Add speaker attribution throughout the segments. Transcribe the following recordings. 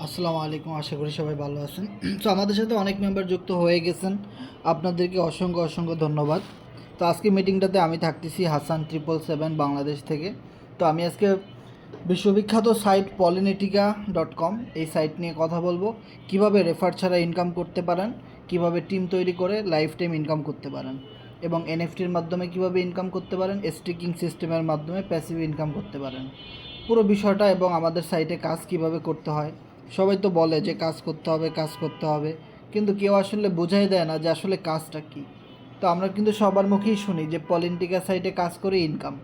Speaker 1: আসসালামু আলাইকুম, আশা করি সবাই ভালো আছেন। তো আমাদের সাথে অনেক মেম্বার যুক্ত হয়ে গেছেন, আপনাদেরকে অসংখ্য অসংখ্য ধন্যবাদ। তো আজকে মিটিংটাতে আমি থাকতেছি হাসান 777 বাংলাদেশ থেকে। তো আমি আজকে বিশ্ববিখ্যাত সাইট পলিনেটিকা.com এই সাইট নিয়ে কথা বলবো, কিভাবে রেফার ছাড়া ইনকাম করতে পারেন, কিভাবে টিম তৈরি করে লাইফ টাইম ইনকাম করতে পারেন, এবং এনএফটির মাধ্যমে কিভাবে ইনকাম করতে পারেন, স্টিকিং সিস্টেমের মাধ্যমে প্যাসিভ ইনকাম করতে পারেন, পুরো বিষয়টা, এবং আমাদের সাইটে কাজ কিভাবে করতে হয়। সবাই তো বলে যে কাজ করতে হবে, কাজ করতে হবে, কিন্তু কেউ আসলে বোঝাই দেয় না যে আসলে কাজটা কী। তো আমরা কিন্তু সবার মুখেই শুনি যে পলিনেটিকা সাইটে কাজ করে ইনকাম,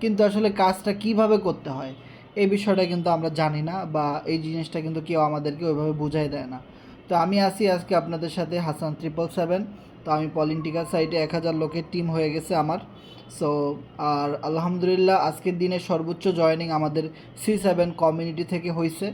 Speaker 1: কিন্তু আসলে কাজটা কিভাবে করতে হয় এই বিষয়টা কিন্তু আমরা জানি না, বা এই জিনিসটা কিন্তু কেউ আমাদেরকে ওইভাবে বুঝাই দেয় না। তো আমি আসি আজকে আপনাদের সাথে হাসান 777। তো আমি পলিনেটিকা সাইটে 1000 লোকের টিম হয়ে গেছে আমার। সো আর আলহামদুলিল্লাহ আজকের দিনে সর্বোচ্চ জয়েনিং আমাদের C7 কমিউনিটি থেকে হয়েছে।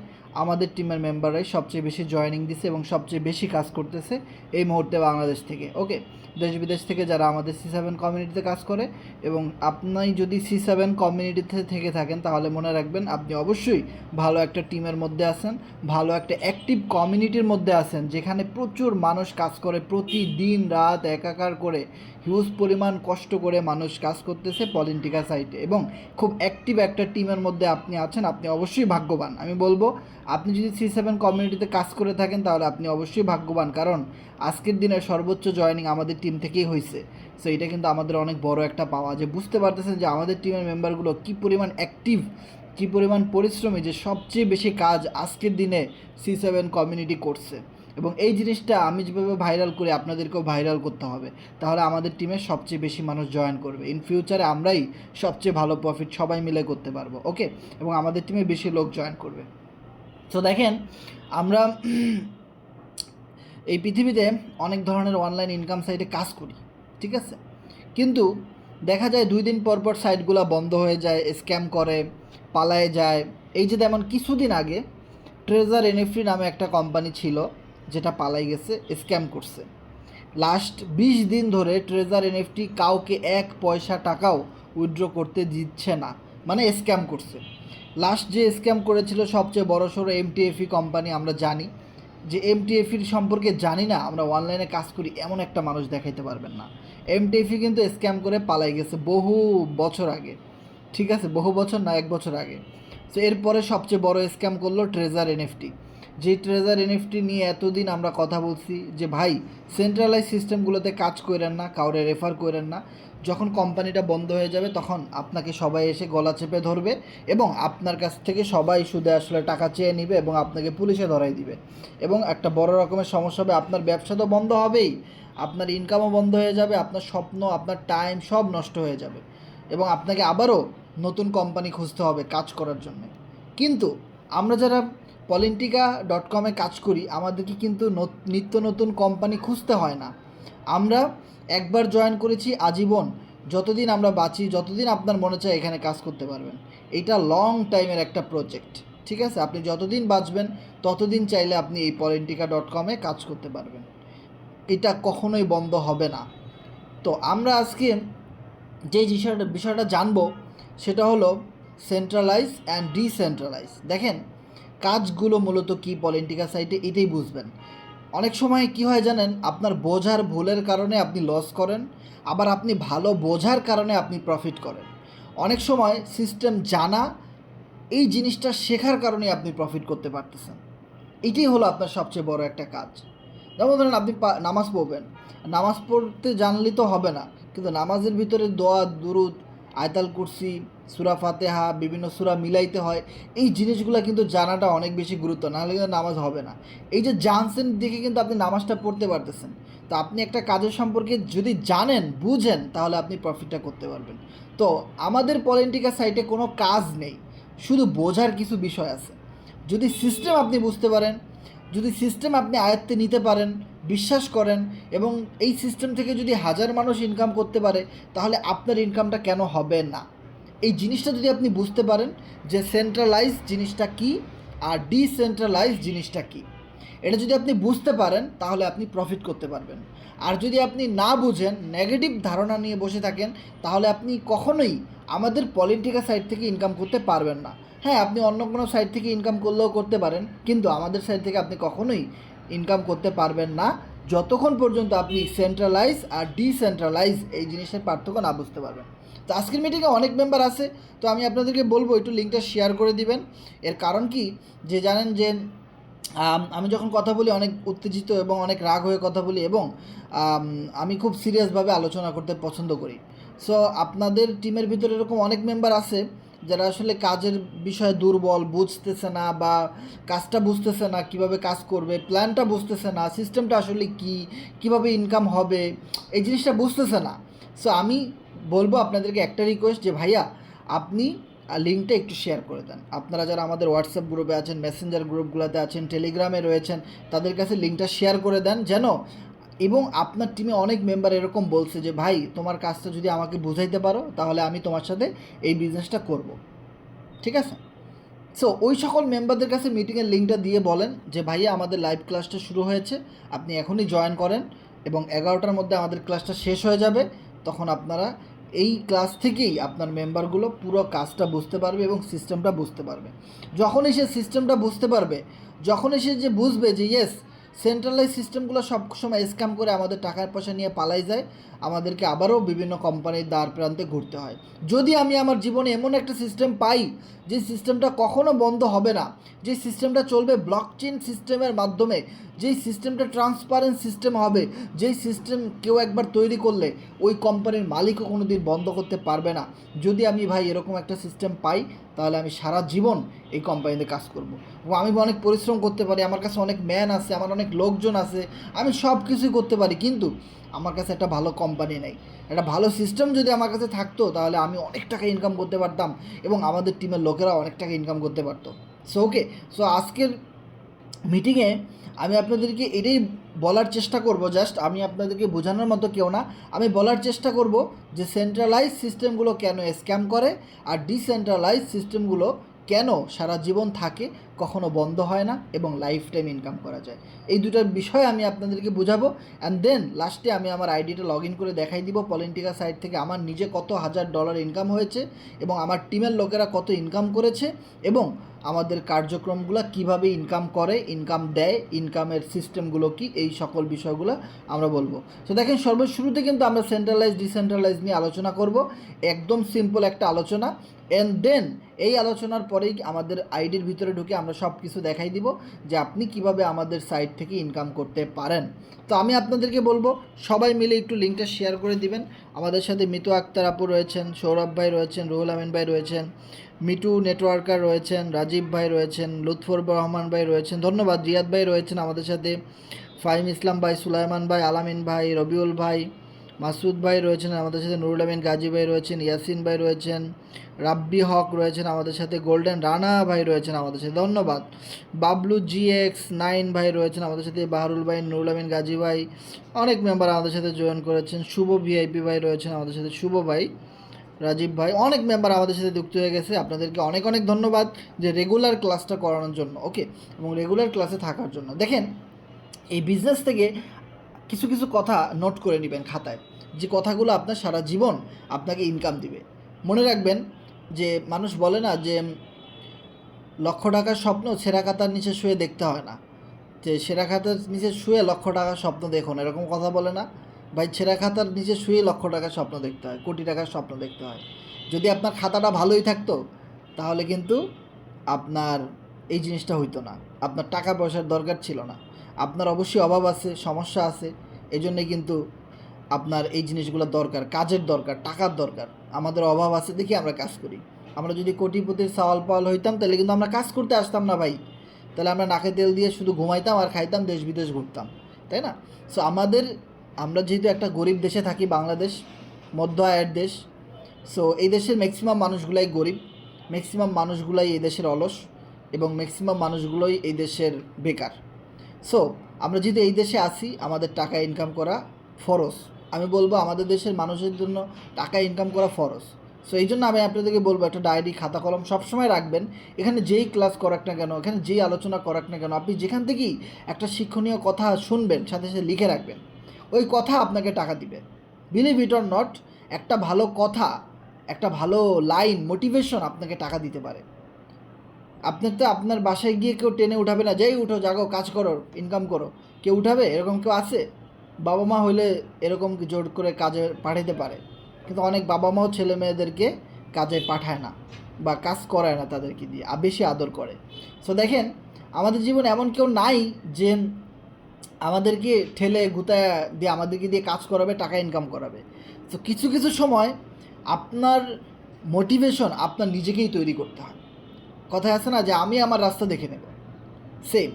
Speaker 1: আমাদের টিমের মেম্বাররাই সবচেয়ে বেশি জয়েনিং দিছে এবং সবচেয়ে বেশি কাজ করতেছে এই মুহূর্তে বাংলাদেশ থেকে। ওকে, দেশ বিদেশ থেকে যারা আমাদের C7 কমিউনিটিতে কাজ করে, এবং আপনি যদি C7 কমিউনিটিতে থেকে থাকেন তাহলে মনে রাখবেন আপনি অবশ্যই ভালো একটা টিমের মধ্যে আছেন, ভালো একটা অ্যাক্টিভ কমিউনিটির মধ্যে আছেন, যেখানে প্রচুর মানুষ কাজ করে, প্রতিদিন রাত একাকার করে হিউজ পরিমাণ কষ্ট করে মানুষ কাজ করতেছে পলিনেটিকা সাইটে, এবং খুব অ্যাক্টিভ একটা টিমের মধ্যে আপনি আছেন। আপনি অবশ্যই ভাগ্যবান। আমি বলবো আপনি যদি C7 কমিউনিটিতে কাজ করে থাকেন তাহলে আপনি অবশ্যই ভাগ্যবান, কারণ আজকের দিনে সর্বোচ্চ জয়েনিং আমাদের টিম থেকেই হয়েছে। সো এটা কিন্তু আমাদের অনেক বড় একটা পাওয়া, যে বুঝতে পারতেছেন যে আমাদের টিমের মেম্বারগুলো কী পরিমাণ অ্যাক্টিভ, কী পরিমাণ পরিশ্রমী, যে সবচেয়ে বেশি কাজ আজকের দিনে C7 কমিউনিটি করছে। এবং এই জিনিসটা আমি যেভাবে ভাইরাল করি আপনাদেরকেও ভাইরাল করতে হবে, তাহলে আমাদের টিমে সবচেয়ে বেশি মানুষ জয়েন করবে। ইন ফিউচারে আমরাই সবচেয়ে ভালো প্রফিট সবাই মিলে করতে পারবো। ওকে, এবং আমাদের টিমে বেশি লোক জয়েন করবে। তো দেখেন, আমরা এই পৃথিবীতে অনেক ধরনের অনলাইন ইনকাম সাইটে কাজ করি, ঠিক আছে, কিন্তু দেখা যায় 2 দিন পর পর সাইটগুলো বন্ধ হয়ে যায়, স্ক্যাম করে, পালায়ে যায়। এই যে যেমন কিছুদিন আগে ট্রেজার এনএফটি নামে একটা কোম্পানি ছিল, যেটা পালাই গেছে, স্ক্যাম করছে। লাস্ট 20 দিন ধরে ট্রেজার এনএফটি কাউকে 1 পয়সা টাকাও উইথড্র করতে দিচ্ছে না, মানে স্ক্যাম করছে। লাস্ট যে স্ক্যাম করেছিল সবচেয়ে বড়সড় এমটিএফই কোম্পানি। আমরা জানি যে এমটিএফির সম্পর্কে জানি না, আমরা অনলাইনে কাজ করি এমন একটা মানুষ দেখাইতে পারবেন না। এমটিএফি কিন্তু স্ক্যাম করে পালাই গেছে বহু বছর আগে, ঠিক আছে, বহু বছর না, 1 বছর আগে। তো এরপরে সবচেয়ে বড় স্ক্যাম করলো ট্রেজার এনএফটি। যে ট্রেজার এনএফটি নিয়ে এতদিন আমরা কথা বলছি যে ভাই সেন্ট্রালাইজ সিস্টেমগুলোতে কাজ করেন না, কাউরে রেফার করেন না। যখন কোম্পানিটা বন্ধ হয়ে যাবে তখন আপনাকে সবাই এসে গলা চেপে ধরবে, এবং আপনার কাছ থেকে সবাই সুদে আসলে টাকা চেয়ে নেবে, এবং আপনাকে পুলিশে ধরাই দিবে, এবং একটা বড় রকমের সমস্যা হবে। আপনার ব্যবসা তো বন্ধ হবেই, আপনার ইনকামও বন্ধ হয়ে যাবে, আপনার স্বপ্ন, আপনার টাইম সব নষ্ট হয়ে যাবে, এবং আপনাকে আবারও নতুন কোম্পানি খুঁজতে হবে কাজ করার জন্য। কিন্তু আমরা যারা পলিনেটিকা.com কাজ করি আমাদেরকে কিন্তু নিত্য নতুন কোম্পানি খুঁজতে হয় না। আমরা একবার জয়েন করেছি আজীবন, যতদিন আমরা বাঁচি, যতদিন আপনার মনে চায় এখানে কাজ করতে পারবেন। এটা লং টাইমের একটা প্রজেক্ট, ঠিক আছে। আপনি যতদিন বাঁচবেন ততদিন চাইলে আপনি এই পলিনেটিকা.com কাজ করতে পারবেন, এটা কখনোই বন্ধ হবে না। তো আমরা আজকে যে বিষয়টা জানবো সেটা হলো সেন্ট্রালাইজ অ্যান্ড ডিসেন্ট্রালাইজ। দেখেন, কাজগুলো মূলত কী পলিনেটিকা সাইটে এটাই বুঝবেন। অনেক সময় কি হয় জানেন, আপনার বোঝার ভুলের কারণে আপনি লস করেন, আবার আপনি ভালো বোঝার কারণে আপনি প্রফিট করেন। অনেক সময় সিস্টেম জানা, এই জিনিসটা শেখার কারণে আপনি প্রফিট করতে পারতেছেন। এটাই হলো আপনার সবচেয়ে বড় একটা কাজ। যেমন ধরেন আপনি নামাজ পড়বেন, নামাজ পড়তে জানলেই তো হবে না, কিন্তু নামাজের ভিতরে দোয়া, দুরুদ, আয়তাল কুরসি, সূরা ফাতিহা, বিভিন্ন সূরা মিলাইতে হয়। এই জিনিসগুলো কিন্তু জানাটা অনেক বেশি গুরুত্ব, নাহলে কিন্তু নামাজ হবে না। এই যে জানছেন দেখে কিন্তু আপনি নামাজটা পড়তে পারতেছেন। তো আপনি একটা কাজের সম্পর্কে যদি জানেন, বুঝেন, তাহলে আপনি প্রফিটটা করতে পারবেন। তো আমাদের পলিনেটিকা সাইটে কোনো কাজ নেই, শুধু বোঝার কিছু বিষয় আছে। যদি সিস্টেম আপনি বুঝতে পারেন, যদি সিস্টেম আপনি আয়ত্তে নিতে পারেন, বিশ্বাস করেন, এবং এই সিস্টেম থেকে যদি 1000 মানুষ ইনকাম করতে পারে, তাহলে আপনার ইনকামটা কেন হবে না? এই জিনিসটা যদি আপনি বুঝতে পারেন যে সেন্ট্রালাইজ জিনিসটা কী আর ডিসেন্ট্রালাইজ জিনিসটা কী, এটা যদি আপনি বুঝতে পারেন তাহলে আপনি প্রফিট করতে পারবেন। আর যদি আপনি না বুঝেন, নেগেটিভ ধারণা নিয়ে বসে থাকেন, তাহলে আপনি কখনোই আমাদের পলিটিকা সাইট থেকে ইনকাম করতে পারবেন না। হ্যাঁ, আপনি অন্য কোনো সাইট থেকে ইনকাম করলেও করতে পারেন, কিন্তু আমাদের সাইট থেকে আপনি কখনোই ইনকাম করতে পারবেন না যতক্ষণ পর্যন্ত আপনি সেন্ট্রালাইজ আর ডিসেন্ট্রালাইজ এই জিনিসের পার্থক্য না বুঝতে পারবেন। তো আজকের মিটিংয়ে অনেক মেম্বার আছে, তো আমি আপনাদেরকে বলবো একটু লিঙ্কটা শেয়ার করে দিবেন। এর কারণ কি, যে জানেন যে আমি যখন কথা বলি অনেক উত্তেজিত এবং অনেক রাগ হয়ে কথা বলি, এবং আমি খুব সিরিয়াসভাবে আলোচনা করতে পছন্দ করি। সো আপনাদের টিমের ভিতরে এরকম অনেক মেম্বার আছে যারা আসলে কাজের বিষয়ে দুর্বল, বুঝতেছে না বা কাজটা বুঝতেছে না, কিভাবে কাজ করবে, প্ল্যানটা বুঝতেছে না, সিস্টেমটা আসলে কী, কীভাবে ইনকাম হবে, এই জিনিসটা বুঝতেছে না। সো আমি বলবো আপনাদেরকে একটা রিকোয়েস্ট, যে ভাইয়া আপনি লিঙ্কটা একটু শেয়ার করে দেন। আপনারা যারা আমাদের হোয়াটসঅ্যাপ গ্রুপে আছেন, মেসেঞ্জার গ্রুপগুলোতে আছেন, টেলিগ্রামে রয়েছেন, তাদের কাছে লিঙ্কটা শেয়ার করে দেন যেন। এবং আপনার টিমে অনেক মেম্বার এরকম বলছে যে ভাই তোমার কাজটা যদি আমাকে বুঝাইতে পারো তাহলে আমি তোমার সাথে এই বিজনেসটা করব, ঠিক আছে? সো ওই সকল মেম্বারদের কাছে মিটিংয়ের লিঙ্কটা দিয়ে বলেন যে ভাইয়া আমাদের লাইভ ক্লাসটা শুরু হয়েছে, আপনি এখনই জয়েন করেন, এবং 11টার মধ্যে আমাদের ক্লাসটা শেষ হয়ে যাবে। তখন আপনারা এই ক্লাস থেকেই আপনার মেম্বারগুলো পুরো কাজটা বুঝতে পারবে এবং সিস্টেমটা বুঝতে পারবে। যখনই সে সিস্টেমটা বুঝতে পারবে, যখনই সে যে বুঝবে যে ইয়েস, সেন্ট্রালাইজ সিস্টেমগুলো সব সময় স্ক্যাম করে আমাদের টাকার পয়সা নিয়ে পালাই যায়, আমাদেরকে আবারও বিভিন্ন কোম্পানির দ্বার প্রান্তে ঘুরতে হয়। যদি আমি আমার জীবনে এমন একটা সিস্টেম পাই যে সিস্টেমটা কখনো বন্ধ হবে না, যে সিস্টেমটা চলবে ব্লকচেন সিস্টেমের মাধ্যমে, যেই সিস্টেমটা ট্রান্সপারেন্ট সিস্টেম হবে, যেই সিস্টেম কেউ একবার তৈরি করলে ওই কোম্পানির মালিকও কোনো দিন বন্ধ করতে পারবে না, যদি আমি ভাই এরকম একটা সিস্টেম পাই, তাহলে আমি সারা জীবন এই কোম্পানিতে কাজ করব। এবং আমি অনেক পরিশ্রম করতে পারি, আমার কাছে অনেক ম্যান আছে, আমার অনেক লোকজন আছে, আমি সব কিছুই করতে পারি, কিন্তু আমার কাছে একটা ভালো কোম্পানি নেই। একটা ভালো সিস্টেম যদি আমার কাছে থাকতো তাহলে আমি অনেক টাকা ইনকাম করতে পারতাম এবং আমাদের টিমের লোকেরা অনেক টাকা ইনকাম করতে পারতো। সো ওকে, সো আজকের মিটিংয়ে আমি আপনাদেরকে এটাই বলার চেষ্টা করব, জাস্ট আমি আপনাদেরকে বোঝানোর মতো কেউ না, আমি বলার চেষ্টা করব যে সেন্ট্রালাইজ সিস্টেমগুলো কেন স্ক্যাম করে আর ডিসেন্ট্রালাইজ সিস্টেমগুলো কেন সারা জীবন থাকে, কখনো বন্ধ হয় না এবং লাইফ টাইম ইনকাম করা যায়। এই দুটার বিষয় আমি আপনাদেরকে বোঝাবো, অ্যান্ড দেন লাস্টে আমি আমার আইডিটা লগ ইন করে দেখাই দিব পলিটিকা সাইট থেকে আমার নিজে কত $1000 ইনকাম হয়েছে এবং আমার টিমের লোকেরা কত ইনকাম করেছে, এবং আমাদের কার্যক্রমগুলো কিভাবে ইনকাম করে, ইনকাম দেয়, ইনকামের সিস্টেমগুলো কি, এই সকল বিষয়গুলো আমরা বলবো। তো দেখেন, সর্বশুরুতে কিন্তু আমরা সেন্ট্রালাইজ ডিসেন্ট্রালাইজ নিয়ে আলোচনা করব, একদম সিম্পল একটা আলোচনা। অ্যান্ড দেন এই আলোচনার পরেই আমাদের আইডির ভিতরে ঢুকে আমরা সব কিছু দেখাই দিব যে আপনি কিভাবে আমাদের সাইট থেকে ইনকাম করতে পারেন। তো আমি আপনাদেরকে বলবো সবাই মিলে একটু লিঙ্কটা শেয়ার করে দিবেন। আমাদের সাথে মিতু আক্তার আপু রয়েছেন, সৌরভ ভাই রয়েছেন, রুহুল আমিন ভাই রয়েছেন, মিটু নেটওয়ার্কার রয়েছেন, রাজীব ভাই রয়েছেন, লুৎফর রহমান ভাই রয়েছেন, ধন্যবাদ, রিয়াদ ভাই রয়েছেন আমাদের সাথে, ফাহিম ইসলাম ভাই, সুলাইমান ভাই, আলামিন ভাই, রবিউল ভাই, মাসুদ ভাই রয়েছেন আমাদের সাথে, নুরুল আমিন গাজী ভাই রয়েছেন, ইয়াসিন ভাই রয়েছেন, রাব্বি হক রয়েছেন আমাদের সাথে, গোল্ডেন রানা ভাই রয়েছেন আমাদের সাথে, ধন্যবাদ, বাবলু GX9 ভাই রয়েছেন আমাদের সাথে, বাহারুল ভাই, নুরুল আমিন গাজী ভাই, অনেক মেম্বার আমাদের সাথে জয়েন করেছেন, শুভ VIP ভাই রয়েছেন আমাদের সাথে, শুভ ভাই, রাজীব ভাই, অনেক মেম্বার আমাদের সাথে যুক্ত হয়ে গেছে। আপনাদেরকে অনেক অনেক ধন্যবাদ যে রেগুলার ক্লাসটা করানোর জন্য, ওকে, এবং রেগুলার ক্লাসে থাকার জন্য। দেখেন, এই বিজনেস থেকে কিছু কিছু কথা নোট করে নেবেন খাতায়, যে কথাগুলো আপনার সারা জীবন আপনাকে ইনকাম দিবে। মনে রাখবেন যে মানুষ বলে না যে $1,00,000 স্বপ্ন ছেঁড়া খাতার নিচে শুয়ে দেখতে হয় না, যে ছেঁড়া খাতার নিচে শুয়ে $1,00,000 স্বপ্ন দেখুন, এরকম কথা বলে না ভাই। ছেঁড়া খাতার নিচে শুয়ে $1,00,000 স্বপ্ন দেখতে হয়, কোটি টাকার স্বপ্ন দেখতে হয়। যদি আপনার খাতাটা ভালোই থাকতো তাহলে কিন্তু আপনার এই জিনিসটা হইতো না, আপনার টাকা পয়সার দরকার ছিল না। আপনার অবশ্যই অভাব আছে, সমস্যা আছে, এই জন্যে কিন্তু আপনার এই জিনিসগুলো দরকার, কাজের দরকার, টাকার দরকার। আমাদের অভাব আছে দেখি আমরা কাজ করি। আমরা যদি কোটিপতির চাওয়াল পাওয়াল হইতাম তাহলে কিন্তু আমরা কাজ করতে আসতাম না ভাই, তাহলে আমরা নাকে তেল দিয়ে শুধু ঘুমাইতাম আর খাইতাম, দেশ বিদেশ ঘুরতাম, তাই না? সো আমরা যেহেতু একটা গরিব দেশে থাকি, বাংলাদেশ মধ্য আয়ের দেশ, সো এই দেশের ম্যাক্সিমাম মানুষগুলাই গরিব, ম্যাক্সিমাম মানুষগুলাই এই দেশের অলস, এবং ম্যাক্সিমাম মানুষগুলোই এই দেশের বেকার। সো আমরা যেহেতু এই দেশে আসি, আমাদের টাকা ইনকাম করা ফরজ। আমি বলবো আমাদের দেশের মানুষের জন্য টাকা ইনকাম করা ফরজ। সো এই জন্য আমি আপনাদেরকে বলবো একটা ডায়েরি, খাতা কলম সবসময় রাখবেন। এখানে যেই ক্লাস করাক না কেন, এখানে যেই আলোচনা করাক না কেন, আপনি যেখান থেকেই একটা শিক্ষণীয় কথা শুনবেন সাথে সাথে লিখে রাখবেন। ওই কথা আপনাকে টাকা দিবে, বিলিভ ইট অর নট। একটা ভালো কথা, একটা ভালো লাইন মোটিভেশন আপনাকে টাকা দিতে পারে। আপনার তো আপনার বাসায় গিয়ে কেউ টেনে উঠাবে না, যেই উঠো জাগো কাজ করো ইনকাম করো, কেউ উঠাবে? এরকম কেউ আছে? বাবা মা হইলে এরকম জোর করে কাজে পাঠাইতে পারে, কিন্তু অনেক বাবা মাও ছেলে মেয়েদেরকে কাজে পাঠায় না বা কাজ করায় না তাদেরকে দিয়ে, বেশি আদর করে। সো দেখেন, আমাদের জীবনে এমন কেউ নাই যে আমাদেরকে ঠেলে গুতায় দিয়ে আমাদেরকে দিয়ে কাজ করাবে, টাকা ইনকাম করাবে। তো কিছু কিছু সময় আপনার মোটিভেশন আপনার নিজেকেই তৈরি করতে হয়। কথায় আছে না যে আমি আমার রাস্তা দেখে নেব, সেম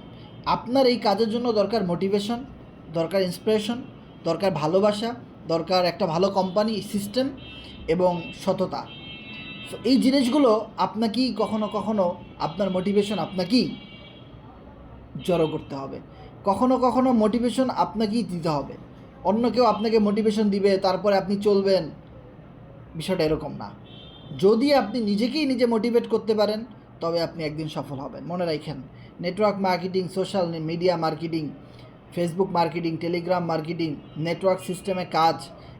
Speaker 1: আপনার এই কাজের জন্য দরকার মোটিভেশন, দরকার ইন্সপিরেশন, দরকার ভালোবাসা, দরকার একটা ভালো কোম্পানি সিস্টেম এবং সততা। তো এই জিনিসগুলো আপনাকেই কখনো কখনো আপনার মোটিভেশন আপনাকেই জড়ো করতে হবে, কখনো কখনো মোটিভেশন আপনাকেই দিতে হবে। অন্য কেউ আপনাকে মোটিভেশন দিবে তারপরে আপনি চলবেন, বিষয়টা এরকম না। যদি আপনি নিজেকেই নিজে মোটিভেট করতে পারেন তবে আপনি একদিন সফল হবেন। মনে রাখেন, network marketing, social media marketing, Facebook marketing, Telegram marketing, network সিস্টেমে কাজ,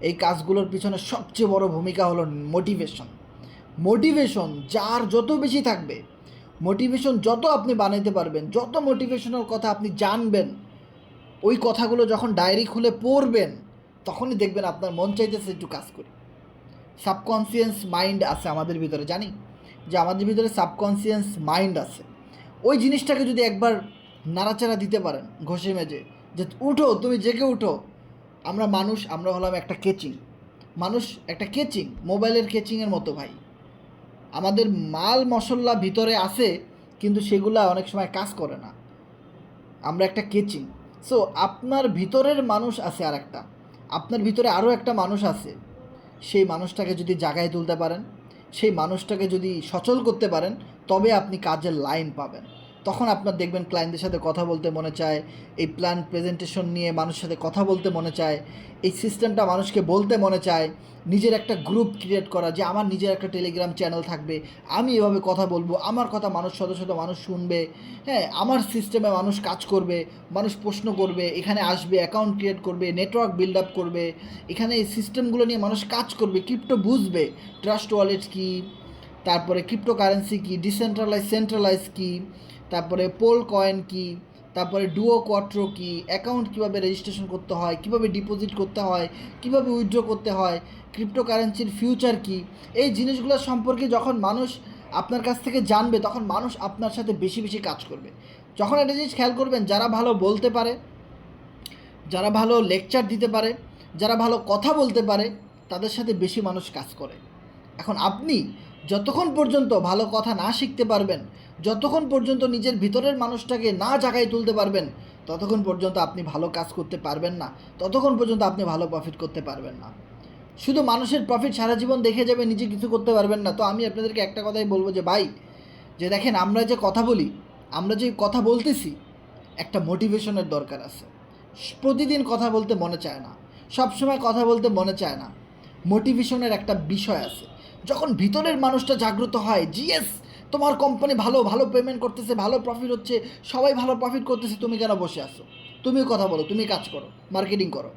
Speaker 1: এই কাজগুলোর পিছনে সবচেয়ে বড় ভূমিকা হলো মোটিভেশন। মোটিভেশন যার যত বেশি থাকবে, মোটিভেশন যত আপনি বানাইতে পারবেন, যত মোটিভেশনাল কথা আপনি জানবেন, ওই কথাগুলো যখন ডায়েরি খুলে পড়বেন তখনই দেখবেন আপনার মন চাইতেছে একটু কাজ করি। সাবকনসিয়াস মাইন্ড আছে আমাদের ভিতরে, জানি যে আমাদের ভিতরে সাবকনসিয়াস মাইন্ড আছে। ওই জিনিসটাকে যদি একবার নাড়াচাড়া দিতে পারেন ঘষে মেজে, যে উঠো, তুমি জেগে উঠো। আমরা মানুষ, আমরা হলাম একটা কেচিং মানুষ, একটা কেচিং, মোবাইলের কেচিংয়ের মতো ভাই। আমাদের মাল মশলা ভিতরে আছে কিন্তু সেগুলা অনেক সময় কাজ করে না, আমরা একটা কেচিং। সো আপনার ভিতরের মানুষ আছে আর একটা, আপনার ভিতরে আরও একটা মানুষ আছে। সেই মানুষটাকে যদি জাগায় তুলতে পারেন, সেই মানুষটাকে যদি সচল করতে পারেন, তবে আপনি কাজের লাইন পাবেন। তখন আপনার দেখবেন ক্লায়েন্টদের সাথে কথা বলতে মনে চায়, এই প্ল্যান প্রেজেন্টেশন নিয়ে মানুষের সাথে কথা বলতে মনে চায়, এই সিস্টেমটা মানুষকে বলতে মনে চায়, নিজের একটা গ্রুপ ক্রিয়েট করা, যে আমার নিজের একটা টেলিগ্রাম চ্যানেল থাকবে, আমি এভাবে কথা বলবো, আমার কথা মানুষ শত শত মানুষ শুনবে, হ্যাঁ, আমার সিস্টেমে মানুষ কাজ করবে, মানুষ প্রশ্ন করবে, এখানে আসবে, অ্যাকাউন্ট ক্রিয়েট করবে, নেটওয়ার্ক বিল্ড আপ করবে, এখানে এই সিস্টেমগুলো নিয়ে মানুষ কাজ করবে, ক্রিপ্টো বুঝবে, ট্রাস্ট ওয়ালেট কী, তারপরে ক্রিপ্টোকারেন্সি কী, ডিসেন্ট্রালাইজ সেন্ট্রালাইজ কী, তারপরে পোল কয়েন কী, তারপরে ডুও কোয়াট্রো কী, অ্যাকাউন্ট কীভাবে রেজিস্ট্রেশন করতে হয়, কীভাবে ডিপোজিট করতে হয়, কীভাবে উইথড্র করতে হয়, ক্রিপ্টোকারেন্সির ফিউচার কী, এই জিনিসগুলো সম্পর্কে যখন মানুষ আপনার কাছ থেকে জানবে তখন মানুষ আপনার সাথে বেশি বেশি কাজ করবে। যখন একটা জিনিস খেয়াল করবেন, যারা ভালো বলতে পারে, যারা ভালো লেকচার দিতে পারে, যারা ভালো কথা বলতে পারে, তাদের সাথে বেশি মানুষ কাজ করে। এখন আপনি যতক্ষণ পর্যন্ত ভালো কথা না শিখতে পারবেন, যতক্ষণ পর্যন্ত নিজের ভিতরের মানুষটাকে না জাগায় তুলতে পারবেন, ততক্ষণ পর্যন্ত আপনি ভালো কাজ করতে পারবেন না, ততক্ষণ পর্যন্ত আপনি ভালো প্রফিট করতে পারবেন না। শুধু মানুষের প্রফিট সারা জীবন দেখে যাবে, নিজে কিছু করতে পারবেন না। তো আমি আপনাদেরকে একটা কথাই বলবো যে ভাই, যে দেখেন আমরা যে কথা বলি, আমরা যে কথা বলতেছি, একটা মোটিভেশনের দরকার আছে। প্রতিদিন কথা বলতে মনে চায় না, সবসময় কথা বলতে মনে চায় না। মোটিভেশনের একটা বিষয় আছে। যখন ভিতরের মানুষটা জাগ্রত হয়, জিএস তোমার কোম্পানি ভালো ভালো পেমেন্ট করতেছে, ভালো প্রফিট হচ্ছে, সবাই ভালো প্রফিট করতেছে, তুমি কেন বসে আসো? তুমিও কথা বলো, তুমি কাজ করো, মার্কেটিং করো,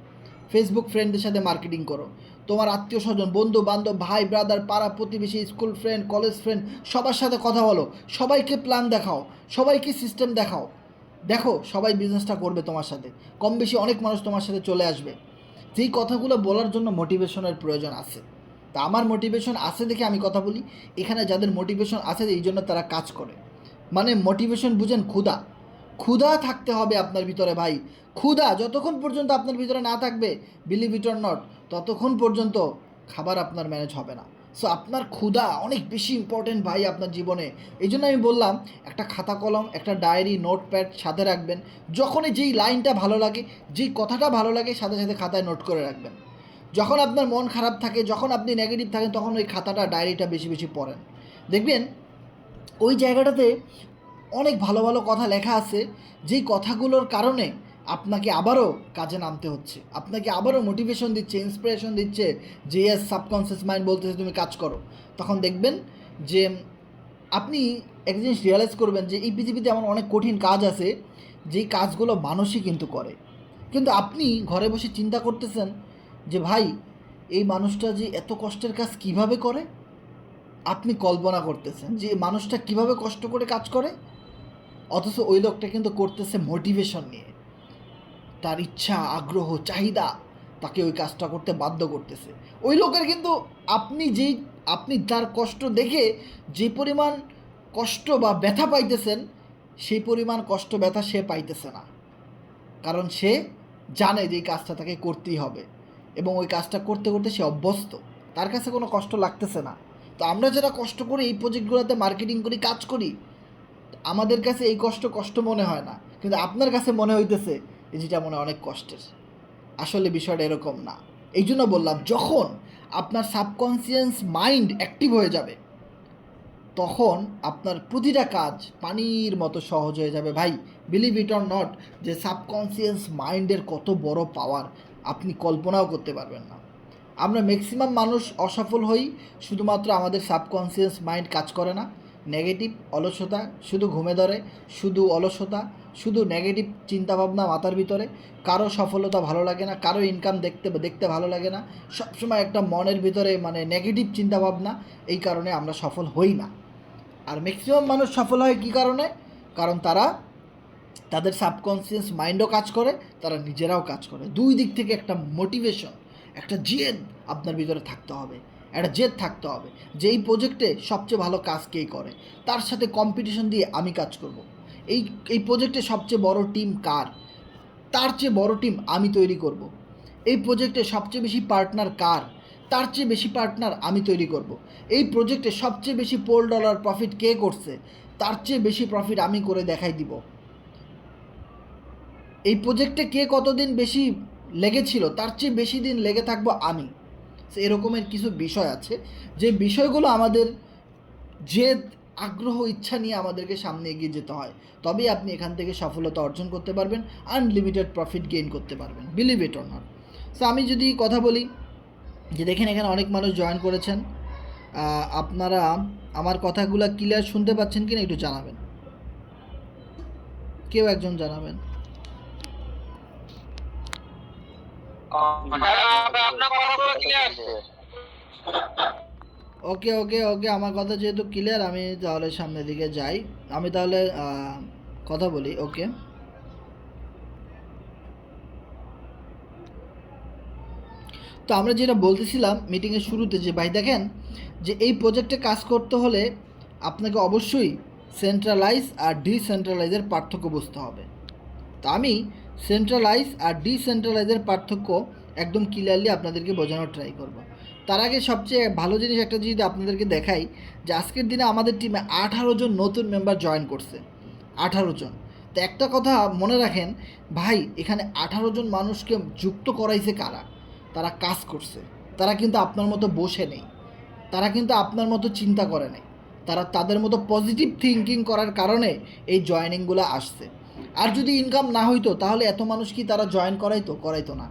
Speaker 1: ফেসবুক ফ্রেন্ডদের সাথে মার্কেটিং করো, তোমার আত্মীয় স্বজন, বন্ধু বান্ধব, ভাই ব্রাদার, পাড়া প্রতিবেশী, স্কুল ফ্রেন্ড, কলেজ ফ্রেন্ড, সবার সাথে কথা বলো, সবাইকে প্ল্যান দেখাও, সবাইকে সিস্টেম দেখাও। দেখো সবাই বিজনেসটা করবে তোমার সাথে, কম বেশি অনেক মানুষ তোমার সাথে চলে আসবে। যেই কথাগুলো বলার জন্য মোটিভেশনের প্রয়োজন আছে। তা আমার মোটিভেশন আছে দেখে আমি কথা বলি। এখানে যাদের মোটিভেশন আছে এই জন্য তারা কাজ করে। মানে মোটিভেশন বুঝেন, ক্ষুধা, ক্ষুধা থাকতে হবে আপনার ভিতরে ভাই। ক্ষুধা যতক্ষণ পর্যন্ত আপনার ভিতরে না থাকবে, বিলিভ ইট অর নট, ততক্ষণ পর্যন্ত খাবার আপনার ম্যানেজ হবে না। সো আপনার ক্ষুধা অনেক বেশি ইম্পর্টেন্ট ভাই আপনার জীবনে। এই জন্য আমি বললাম একটা খাতা কলম, একটা ডায়েরি, নোটপ্যাড সাথে রাখবেন। যখনই যেই লাইনটা ভালো লাগে, যেই কথাটা ভালো লাগে, সাথে সাথে খাতায় নোট করে রাখবেন। যখন আপনার মন খারাপ থাকে, যখন আপনি নেগেটিভ থাকেন, তখন ওই খাতাটা, ডায়েরিটা বেশি বেশি পড়েন। দেখবেন ওই জায়গাটাতে অনেক ভালো ভালো কথা লেখা আছে, যেই কথাগুলোর কারণে আপনাকে আবারও কাজে নামতে হচ্ছে, আপনাকে আবারও মোটিভেশন দিচ্ছে, ইন্সপিরেশন দিচ্ছে, যে এস সাবকনসিয়াস মাইন্ড বলতেছে তুমি কাজ করো। তখন দেখবেন যে আপনি একটা জিনিস রিয়েলাইজ করবেন যে এই পৃথিবীতে এমন অনেক কঠিন কাজ আছে যেই কাজগুলো মানুষই কিন্তু করে, কিন্তু আপনি ঘরে বসে চিন্তা করতেছেন যে ভাই এই মানুষটা যে এত কষ্টের কাজ কিভাবে করে, আপনি কল্পনা করতেছেন যে মানুষটা কিভাবে কষ্ট করে কাজ করে, অথচ ওই লোকটা কিন্তু করতেছে মোটিভেশন নিয়ে। তার ইচ্ছা, আগ্রহ, চাহিদা তাকে ওই কাজটা করতে বাধ্য করতেছে। ওই লোকের কিন্তু আপনি তার কষ্ট দেখে যে পরিমাণ কষ্ট বা ব্যথা পাইতেছেন, সেই পরিমাণ কষ্ট ব্যথা সে পাইতেছে না। কারণ সে জানে যে এই কাজটা তাকে করতেই হবে, এবং ওই কাজটা করতে করতে সে অভ্যস্ত, তার কাছে কোনো কষ্ট লাগতেছে না। তো আমরা যারা কষ্ট করি এই প্রজেক্টগুলোতে, মার্কেটিং করি, কাজ করি, আমাদের কাছে এই কষ্ট কষ্ট মনে হয় না, কিন্তু আপনার কাছে মনে হইতেছে যেটা মনে অনেক কষ্টের। আসলে বিষয়টা এরকম না। এই জন্য বললাম, যখন আপনার সাবকনসিয়াস মাইন্ড অ্যাক্টিভ হয়ে যাবে, তখন আপনার প্রতিটা কাজ পানির মতো সহজ হয়ে যাবে। ভাই, বিলিভ ইট অর নট, যে সাবকনসিয়াস মাইন্ডের কত বড় পাওয়ার আপনি কল্পনাও করতে পারবেন না। আমরা ম্যাক্সিমাম মানুষ অসফল হই শুধুমাত্র আমাদের সাবকনসিয়াস মাইন্ড কাজ করে না। নেগেটিভ, অলসতা, শুধু ঘুমে ধরে, শুধু অলসতা, শুধু নেগেটিভ চিন্তাভাবনা মাথার ভিতরে। কারো সফলতা ভালো লাগে না, কারো ইনকাম দেখতে ভালো লাগে না, সবসময় একটা মনের ভিতরে মানে নেগেটিভ চিন্তাভাবনা। এই কারণে আমরা সফল হই না। আর ম্যাক্সিমাম মানুষ সফল হয় কী কারণে? কারণ তারা তাদের সাবকনসিয়াস মাইন্ডও কাজ করে, তারা নিজেরাও কাজ করে। দুই দিক থেকে একটা মোটিভেশন, একটা জেদ আপনার ভিতরে থাকতে হবে, একটা জেদ থাকতে হবে যে এই প্রজেক্টে সবচেয়ে ভালো কাজ কে করে, তার সাথে কম্পিটিশন দিয়ে আমি কাজ করব। এই এই প্রজেক্টে সবচেয়ে বড় টিম কার, তার চেয়ে বড় টিম আমি তৈরি করব। এই প্রজেক্টে সবচেয়ে বেশি পার্টনার কার, তার চেয়ে বেশি পার্টনার আমি তৈরি করব। এই প্রজেক্টে সবচেয়ে বেশি $4 প্রফিট কে করছে, তার চেয়ে বেশি প্রফিট আমি করে দেখাই দিব। এই প্রজেক্টে কে কতদিন বেশি লেগেছিল, তার চেয়ে বেশি দিন লেগে থাকবো আমি। এরকমের কিছু বিষয় আছে, যে বিষয়গুলো আমাদের জেদ, আগ্রহ, ইচ্ছা নিয়ে আমাদেরকে সামনে এগিয়ে যেতে হয়। তবেই আপনি এখান থেকে সফলতা অর্জন করতে পারবেন, আনলিমিটেড প্রফিট গেইন করতে পারবেন, believe it or not. So আমি যদি কথা বলি, যে দেখেন এখানে অনেক মানুষ জয়েন করেছেন, আপনারা আমার কথাগুলো ক্লিয়ার শুনতে পাচ্ছেন কিনা একটু জানাবেন, কেউ একজন জানাবেন। ওকে ওকে ওকে, আমার কথা যেহেতু ক্লিয়ার, আমি তাহলে সামনের দিকে যাই। আমি তাহলে কথা বলি। ওকে, তো আমরা যেটা বলতেছিলাম মিটিংয়ের শুরুতে, যে ভাই দেখেন, যে এই প্রজেক্টে কাজ করতে হলে আপনাকে অবশ্যই সেন্ট্রালাইজ আর ডিসেন্ট্রালাইজের পার্থক্য বুঝতে হবে। তো আমি সেন্ট্রালাইজ আর ডিসেন্ট্রালাইজের পার্থক্য একদম ক্লিয়ারলি আপনাদেরকে বোঝানোর ট্রাই করব। তার আগে সবচেয়ে ভালো জিনিস একটা যদি আপনাদেরকে দেখাই, যে আজকের দিনে আমাদের টিমে 18 জন নতুন মেম্বার জয়েন করছে, 18 জন। তো একটা কথা মনে রাখেন ভাই, এখানে 18 জন মানুষকে যুক্ত করাইছে কারা? তারা কাজ করছে। তারা কিন্তু আপনার মতো বসে নেই, তারা কিন্তু আপনার মতো চিন্তা করে নেই, তারা তাদের মতো পজিটিভ থিঙ্কিং করার কারণে এই জয়েনিংগুলো আসছে। আর যদি ইনকাম না হইতো তাহলে এত মানুষ কি তারা জয়েন করাইতো না।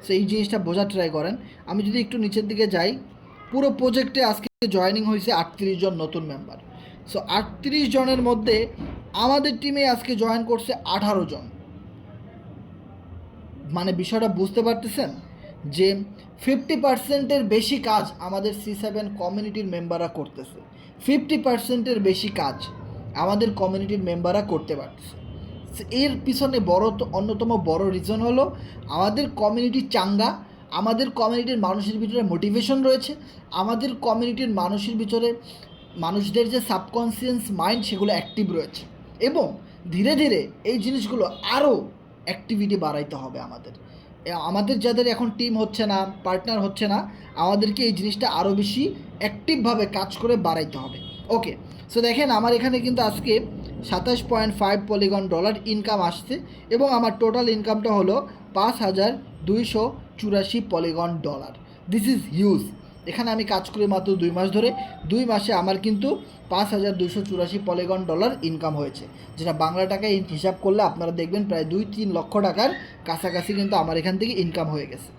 Speaker 1: সো এই জিনিসটা বোঝার ট্রাই করেন। আমি যদি একটু নিচের দিকে যাই, পুরো প্রজেক্টে আজকে জয়েনিং হয়েছে 38 জন নতুন মেম্বার। সো 38 জনের মধ্যে আমাদের টিমে আজকে জয়েন করছে 18 জন। মানে বিষয়টা বুঝতে পারতেছেন যে 50%-এর বেশি কাজ আমাদের C7 কমিউনিটির মেম্বাররা করতেছে। 50%-এর বেশি কাজ আমাদের কমিউনিটির মেম্বাররা করতে পারতেছে। এর পিছনে অন্যতম বড় রিজন হলো আমাদের কমিউনিটি চাঙ্গা, আমাদের কমিউনিটির মানুষের ভিতরে মোটিভেশন রয়েছে, আমাদের কমিউনিটির মানুষদের যে সাবকনসিয়াস মাইন্ড সেগুলো অ্যাক্টিভ রয়েছে, এবং ধীরে ধীরে এই জিনিসগুলো আরও অ্যাক্টিভিটি বাড়াইতে হবে আমাদের যাদের এখন টিম হচ্ছে না, পার্টনার হচ্ছে না, আমাদেরকে এই জিনিসটা আরও বেশি অ্যাক্টিভভাবে কাজ করে বাড়াইতে হবে। ওকে, সো দেখেন আমার এখানে কিন্তু আজকে $27.5 পলিগন ইনকাম আসছে, এবং আমার টোটাল ইনকামটা হলো $5,284 পলিগন। This is huge. এখানে আমি কাজ করি মাত্র 2 মাস ধরে, 2 মাসে আমার কিন্তু $5,284 পলিগন ইনকাম হয়েছে, যেটা বাংলা টাকায় হিসাব করলে আপনারা দেখবেন প্রায় 2-3 লক্ষ টাকার কাছাকাছি কিন্তু আমার এখান থেকে ইনকাম হয়ে গেছে।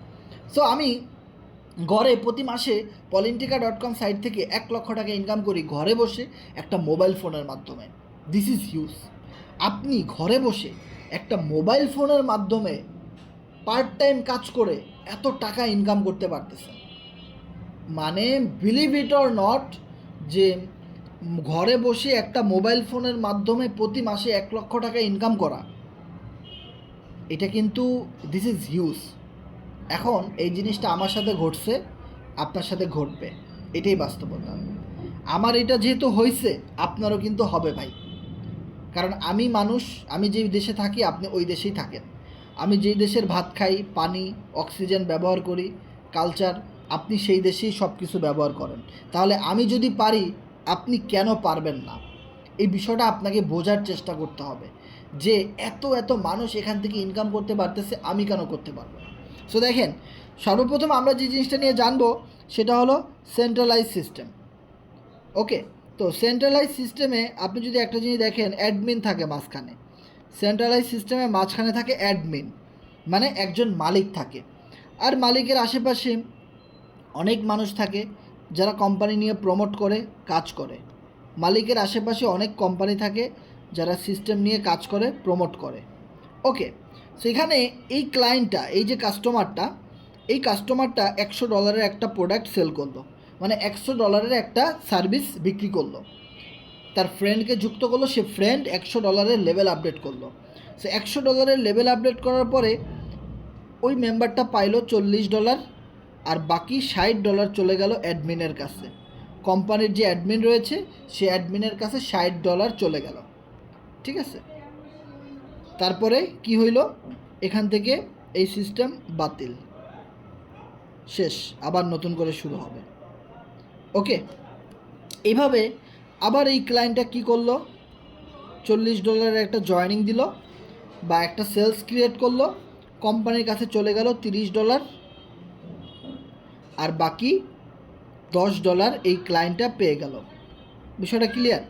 Speaker 1: সো আমি ঘরে প্রতি মাসে polintica.com সাইট থেকে 1 লক্ষ টাকা ইনকাম করি ঘরে বসে একটা মোবাইল ফোনের মাধ্যমে। This is huge. আপনি ঘরে বসে একটা মোবাইল ফোনের মাধ্যমে পার্ট টাইম কাজ করে এত টাকা ইনকাম করতে পারতেছেন, মানে বিলিভ ইট অর নট, যে ঘরে বসে একটা মোবাইল ফোনের মাধ্যমে প্রতি মাসে 1 লক্ষ টাকা ইনকাম করা, এটা কিন্তু দিস ইজ হিউজ। এখন এই জিনিসটা আমার সাথে ঘটছে, আপনার সাথে ঘটবে, এটাই বাস্তবতা। আমার এটা যেহেতু হয়েছে, আপনারও কিন্তু হবে ভাই। কারণ আমি মানুষ, আমি যেই দেশে থাকি আপনি ওই দেশেই থাকেন। আমি যেই দেশের ভাত খাই, পানি, অক্সিজেন ব্যবহার করি, কালচার, আপনি সেই দেশেই সব কিছু ব্যবহার করেন। তাহলে আমি যদি পারি, আপনি কেন পারবেন না? এই বিষয়টা আপনাকে বোঝার চেষ্টা করতে হবে যে এত এত মানুষ এখান থেকে ইনকাম করতে পারতেছে, আমি কেন করতে পারবো না? সো দেখেন, সর্বপ্রথম আমরা যে জিনিসটা নিয়ে জানবো সেটা হলো সেন্ট্রালাইজ সিস্টেম। ওকে, তো সেন্ট্রালাইজ সিস্টেমে আপনি যদি একটা জিনিস দেখেন, অ্যাডমিন থাকে মাঝখানে। সেন্ট্রালাইজ সিস্টেমে মাঝখানে থাকে অ্যাডমিন, মানে একজন মালিক থাকে। আর মালিকের আশেপাশে অনেক মানুষ থাকে যারা কোম্পানি নিয়ে প্রমোট করে, কাজ করে। মালিকের আশেপাশে অনেক কোম্পানি থাকে যারা সিস্টেম নিয়ে কাজ করে, প্রমোট করে। ওকে, সেখানে এই ক্লায়েন্টটা, এই যে কাস্টমারটা, এই কাস্টমারটা $100 একটা প্রোডাক্ট সেল করলো, মানে $100 একটা সার্ভিস বিক্রি করলো। তার ফ্রেন্ডকে যুক্ত করলো, সে ফ্রেন্ড $100 লেভেল আপডেট করলো। সে $100 লেভেল আপডেট করার পরে ওই মেম্বারটা পাইলো $40, আর বাকি $60 চলে গেল অ্যাডমিনের কাছে। কোম্পানির যে অ্যাডমিন রয়েছে সে অ্যাডমিনের কাছে $60 চলে গেল। ঠিক আছে, তারপরে কি হইল, এখান থেকে এই সিস্টেম বাতিল, শেষ, আবার নতুন করে শুরু হবে। ওকে, এইভাবে আবার এই ক্লায়েন্টটা কি করলো, $40 একটা জয়েনিং দিল বা একটা সেলস ক্রিয়েট করলো, কোম্পানির কাছে চলে গেল $30, আর বাকি $10 এই ক্লায়েন্টটা পেয়ে গেল। বিষয়টা ক্লিয়ার?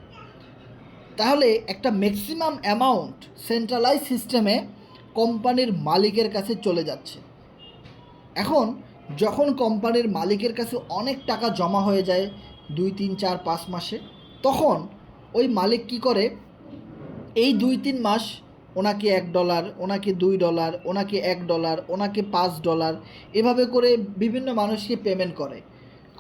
Speaker 1: তাহলে একটা ম্যাক্সিমাম অ্যামাউন্ট সেন্ট্রালাইজ সিস্টেমে কোম্পানির মালিকের কাছে চলে যাচ্ছে। এখন যখন কোম্পানির মালিকের কাছে অনেক টাকা জমা হয়ে যায় 2, 3, 4, 5 মাসে, তখন ওই মালিক কি করে, এই 2-3 মাস ওনাকে $1, ওনাকে $2, ওনাকে $1, ওনাকে $5, এভাবে করে বিভিন্ন মানুষকে পেমেন্ট করে।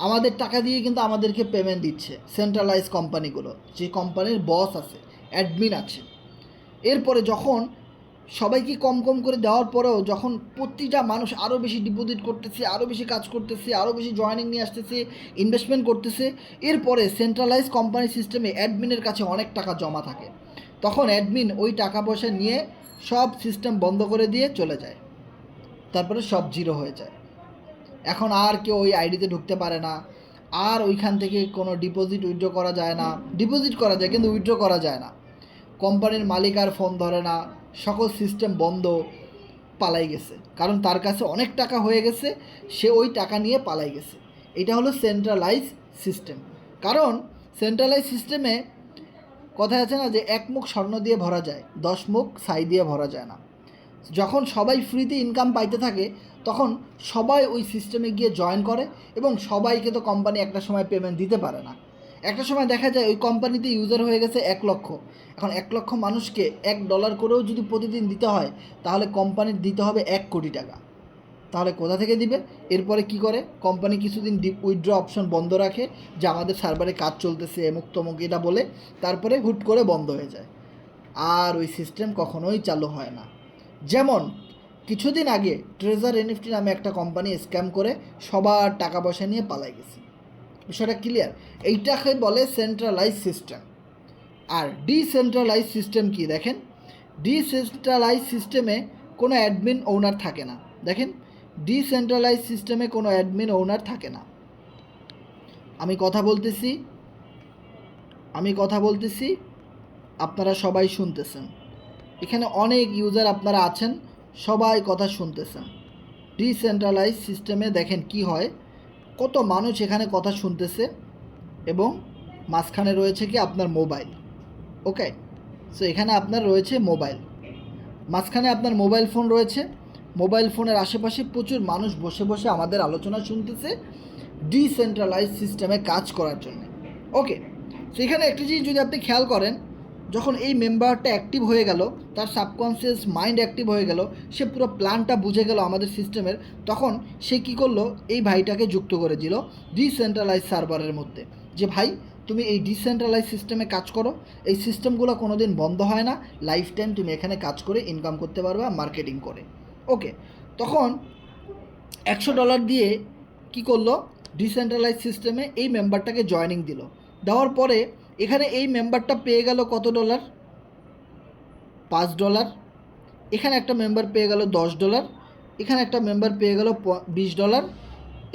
Speaker 1: আমাদের টাকা দিয়ে কিন্তু আমাদেরকে পেমেন্ট দিচ্ছে সেন্ট্রালাইজ কোম্পানিগুলো, যে কোম্পানির বস আছে, অ্যাডমিন আছে। এরপরে যখন সবাইকে কম কম করে দেওয়ার পরেও যখন প্রতিটা মানুষ আরও বেশি ডিপোজিট করতেছে, আরও বেশি কাজ করতেছে, আরও বেশি জয়েনিং নিয়ে আসতেছে, ইনভেস্টমেন্ট করতেছে, এরপরে সেন্ট্রালাইজ কোম্পানি সিস্টেমে অ্যাডমিনের কাছে অনেক টাকা জমা থাকে। তখন অ্যাডমিন ওই টাকা পয়সা নিয়ে সব সিস্টেম বন্ধ করে দিয়ে চলে যায়, তারপরে সব জিরো হয়ে যায়। এখন আর কেউ ওই আইডিতে ঢুকতে পারে না, আর ওইখান থেকে কোনো ডিপোজিট উইথড্র করা যায় না। ডিপোজিট করা যায় কিন্তু উইথড্র করা যায় না। কোম্পানির মালিক আর ফোন ধরে না, সকল সিস্টেম বন্ধ, পালাই গেছে, কারণ তার কাছে অনেক টাকা হয়ে গেছে, সে ওই টাকা নিয়ে পালাই গেছে। এটা হলো সেন্ট্রালাইজ সিস্টেম। কারণ সেন্ট্রালাইজ সিস্টেমে কথা আছে না যে 1 মুখ স্বর্ণ দিয়ে ভরা যায়, 10 মুখ ছাই দিয়ে ভরা যায় না। যখন সবাই ফ্রিতে ইনকাম পাইতে থাকে তখন সবাই ওই সিস্টেমে গিয়ে জয়েন করে, এবং সবাইকে তো কোম্পানি একটা সময় পেমেন্ট দিতে পারে না। একটা সময় দেখা যায় ওই কোম্পানিতে ইউজার হয়ে গেছে 1 লক্ষ। এখন 1 লক্ষ মানুষকে $1 করেও যদি প্রতিদিন দিতে হয়, তাহলে কোম্পানির দিতে হবে 1 কোটি টাকা। তাহলে কোথা থেকে দিবে? এরপরে কি করে, কোম্পানি কিছুদিন উইথড্র অপশন বন্ধ রাখে যে আমাদের সার্ভারে কাজ চলতেছে এমুক তমুক এটা বলে, তারপরে হুট করে বন্ধ হয়ে যায়, আর ওই সিস্টেম কখনোই চালু হয় না। যেমন কিছুদিন আগে ট্রেজার এনএফটি নামে একটা কোম্পানি স্ক্যাম করে সবার টাকা পয়সা নিয়ে পালাই গেছে। বিষয়টা ক্লিয়ার? এইটাকে বলে সেন্ট্রালাইজ সিস্টেম। আর ডিসেন্ট্রালাইজ সিস্টেম কি দেখেন, ডিসেন্ট্রালাইজ সিস্টেমে কোনো অ্যাডমিন ওনার থাকে না। দেখেন, ডিসেন্ট্রালাইজ সিস্টেমে কোনো অ্যাডমিন ওনার থাকে না। আমি কথা বলতেছি, আপনারা সবাই শুনতেছেন। এখানে অনেক ইউজার আপনারা আছেন, সবাই কথা শুনতেছেন। ডিসেন্ট্রালাইজ সিস্টেমে দেখেন কি হয়, কত মানুষ এখানে কথা শুনতেছে, এবং মাঝখানে রয়েছে কি আপনার মোবাইল। ওকে, সো এখানে আপনার রয়েছে মোবাইল, মাঝখানে আপনার মোবাইল ফোন রয়েছে। মোবাইল ফোনের আশেপাশে প্রচুর মানুষ বসে বসে আমাদের আলোচনা শুনতেছে ডিসেন্ট্রালাইজ সিস্টেমে কাজ করার জন্য। ওকে, সো এখানে একটা জিনিস যদি আপনি খেয়াল করেন, যখন এই মেম্বারটা অ্যাক্টিভ হয়ে গেল, তার সাবকনসিয়াস মাইন্ড অ্যাক্টিভ হয়ে গেল, সে পুরো প্ল্যানটা বুঝে গেল আমাদের সিস্টেমের, তখন সে কী করলো, এই ভাইটাকে যুক্ত করে দিল ডিসেন্ট্রালাইজ সার্ভারের মধ্যে, যে ভাই তুমি এই ডিসেন্ট্রালাইজ সিস্টেমে কাজ করো, এই সিস্টেমগুলো কোনো দিন বন্ধ হয় না, লাইফ টাইম তুমি এখানে কাজ করে ইনকাম করতে পারবে মার্কেটিং করে। ওকে, তখন $100 দিয়ে কি করলো, ডিসেন্ট্রালাইজ সিস্টেমে এই মেম্বারটাকে জয়েনিং দিল। দেওয়ার পরে এখানে এই মেম্বারটা পেয়ে গেল কত ডলার, $5। এখানে একটা মেম্বার পেয়ে গেল $10, এখানে একটা মেম্বার পেয়ে গেল $20,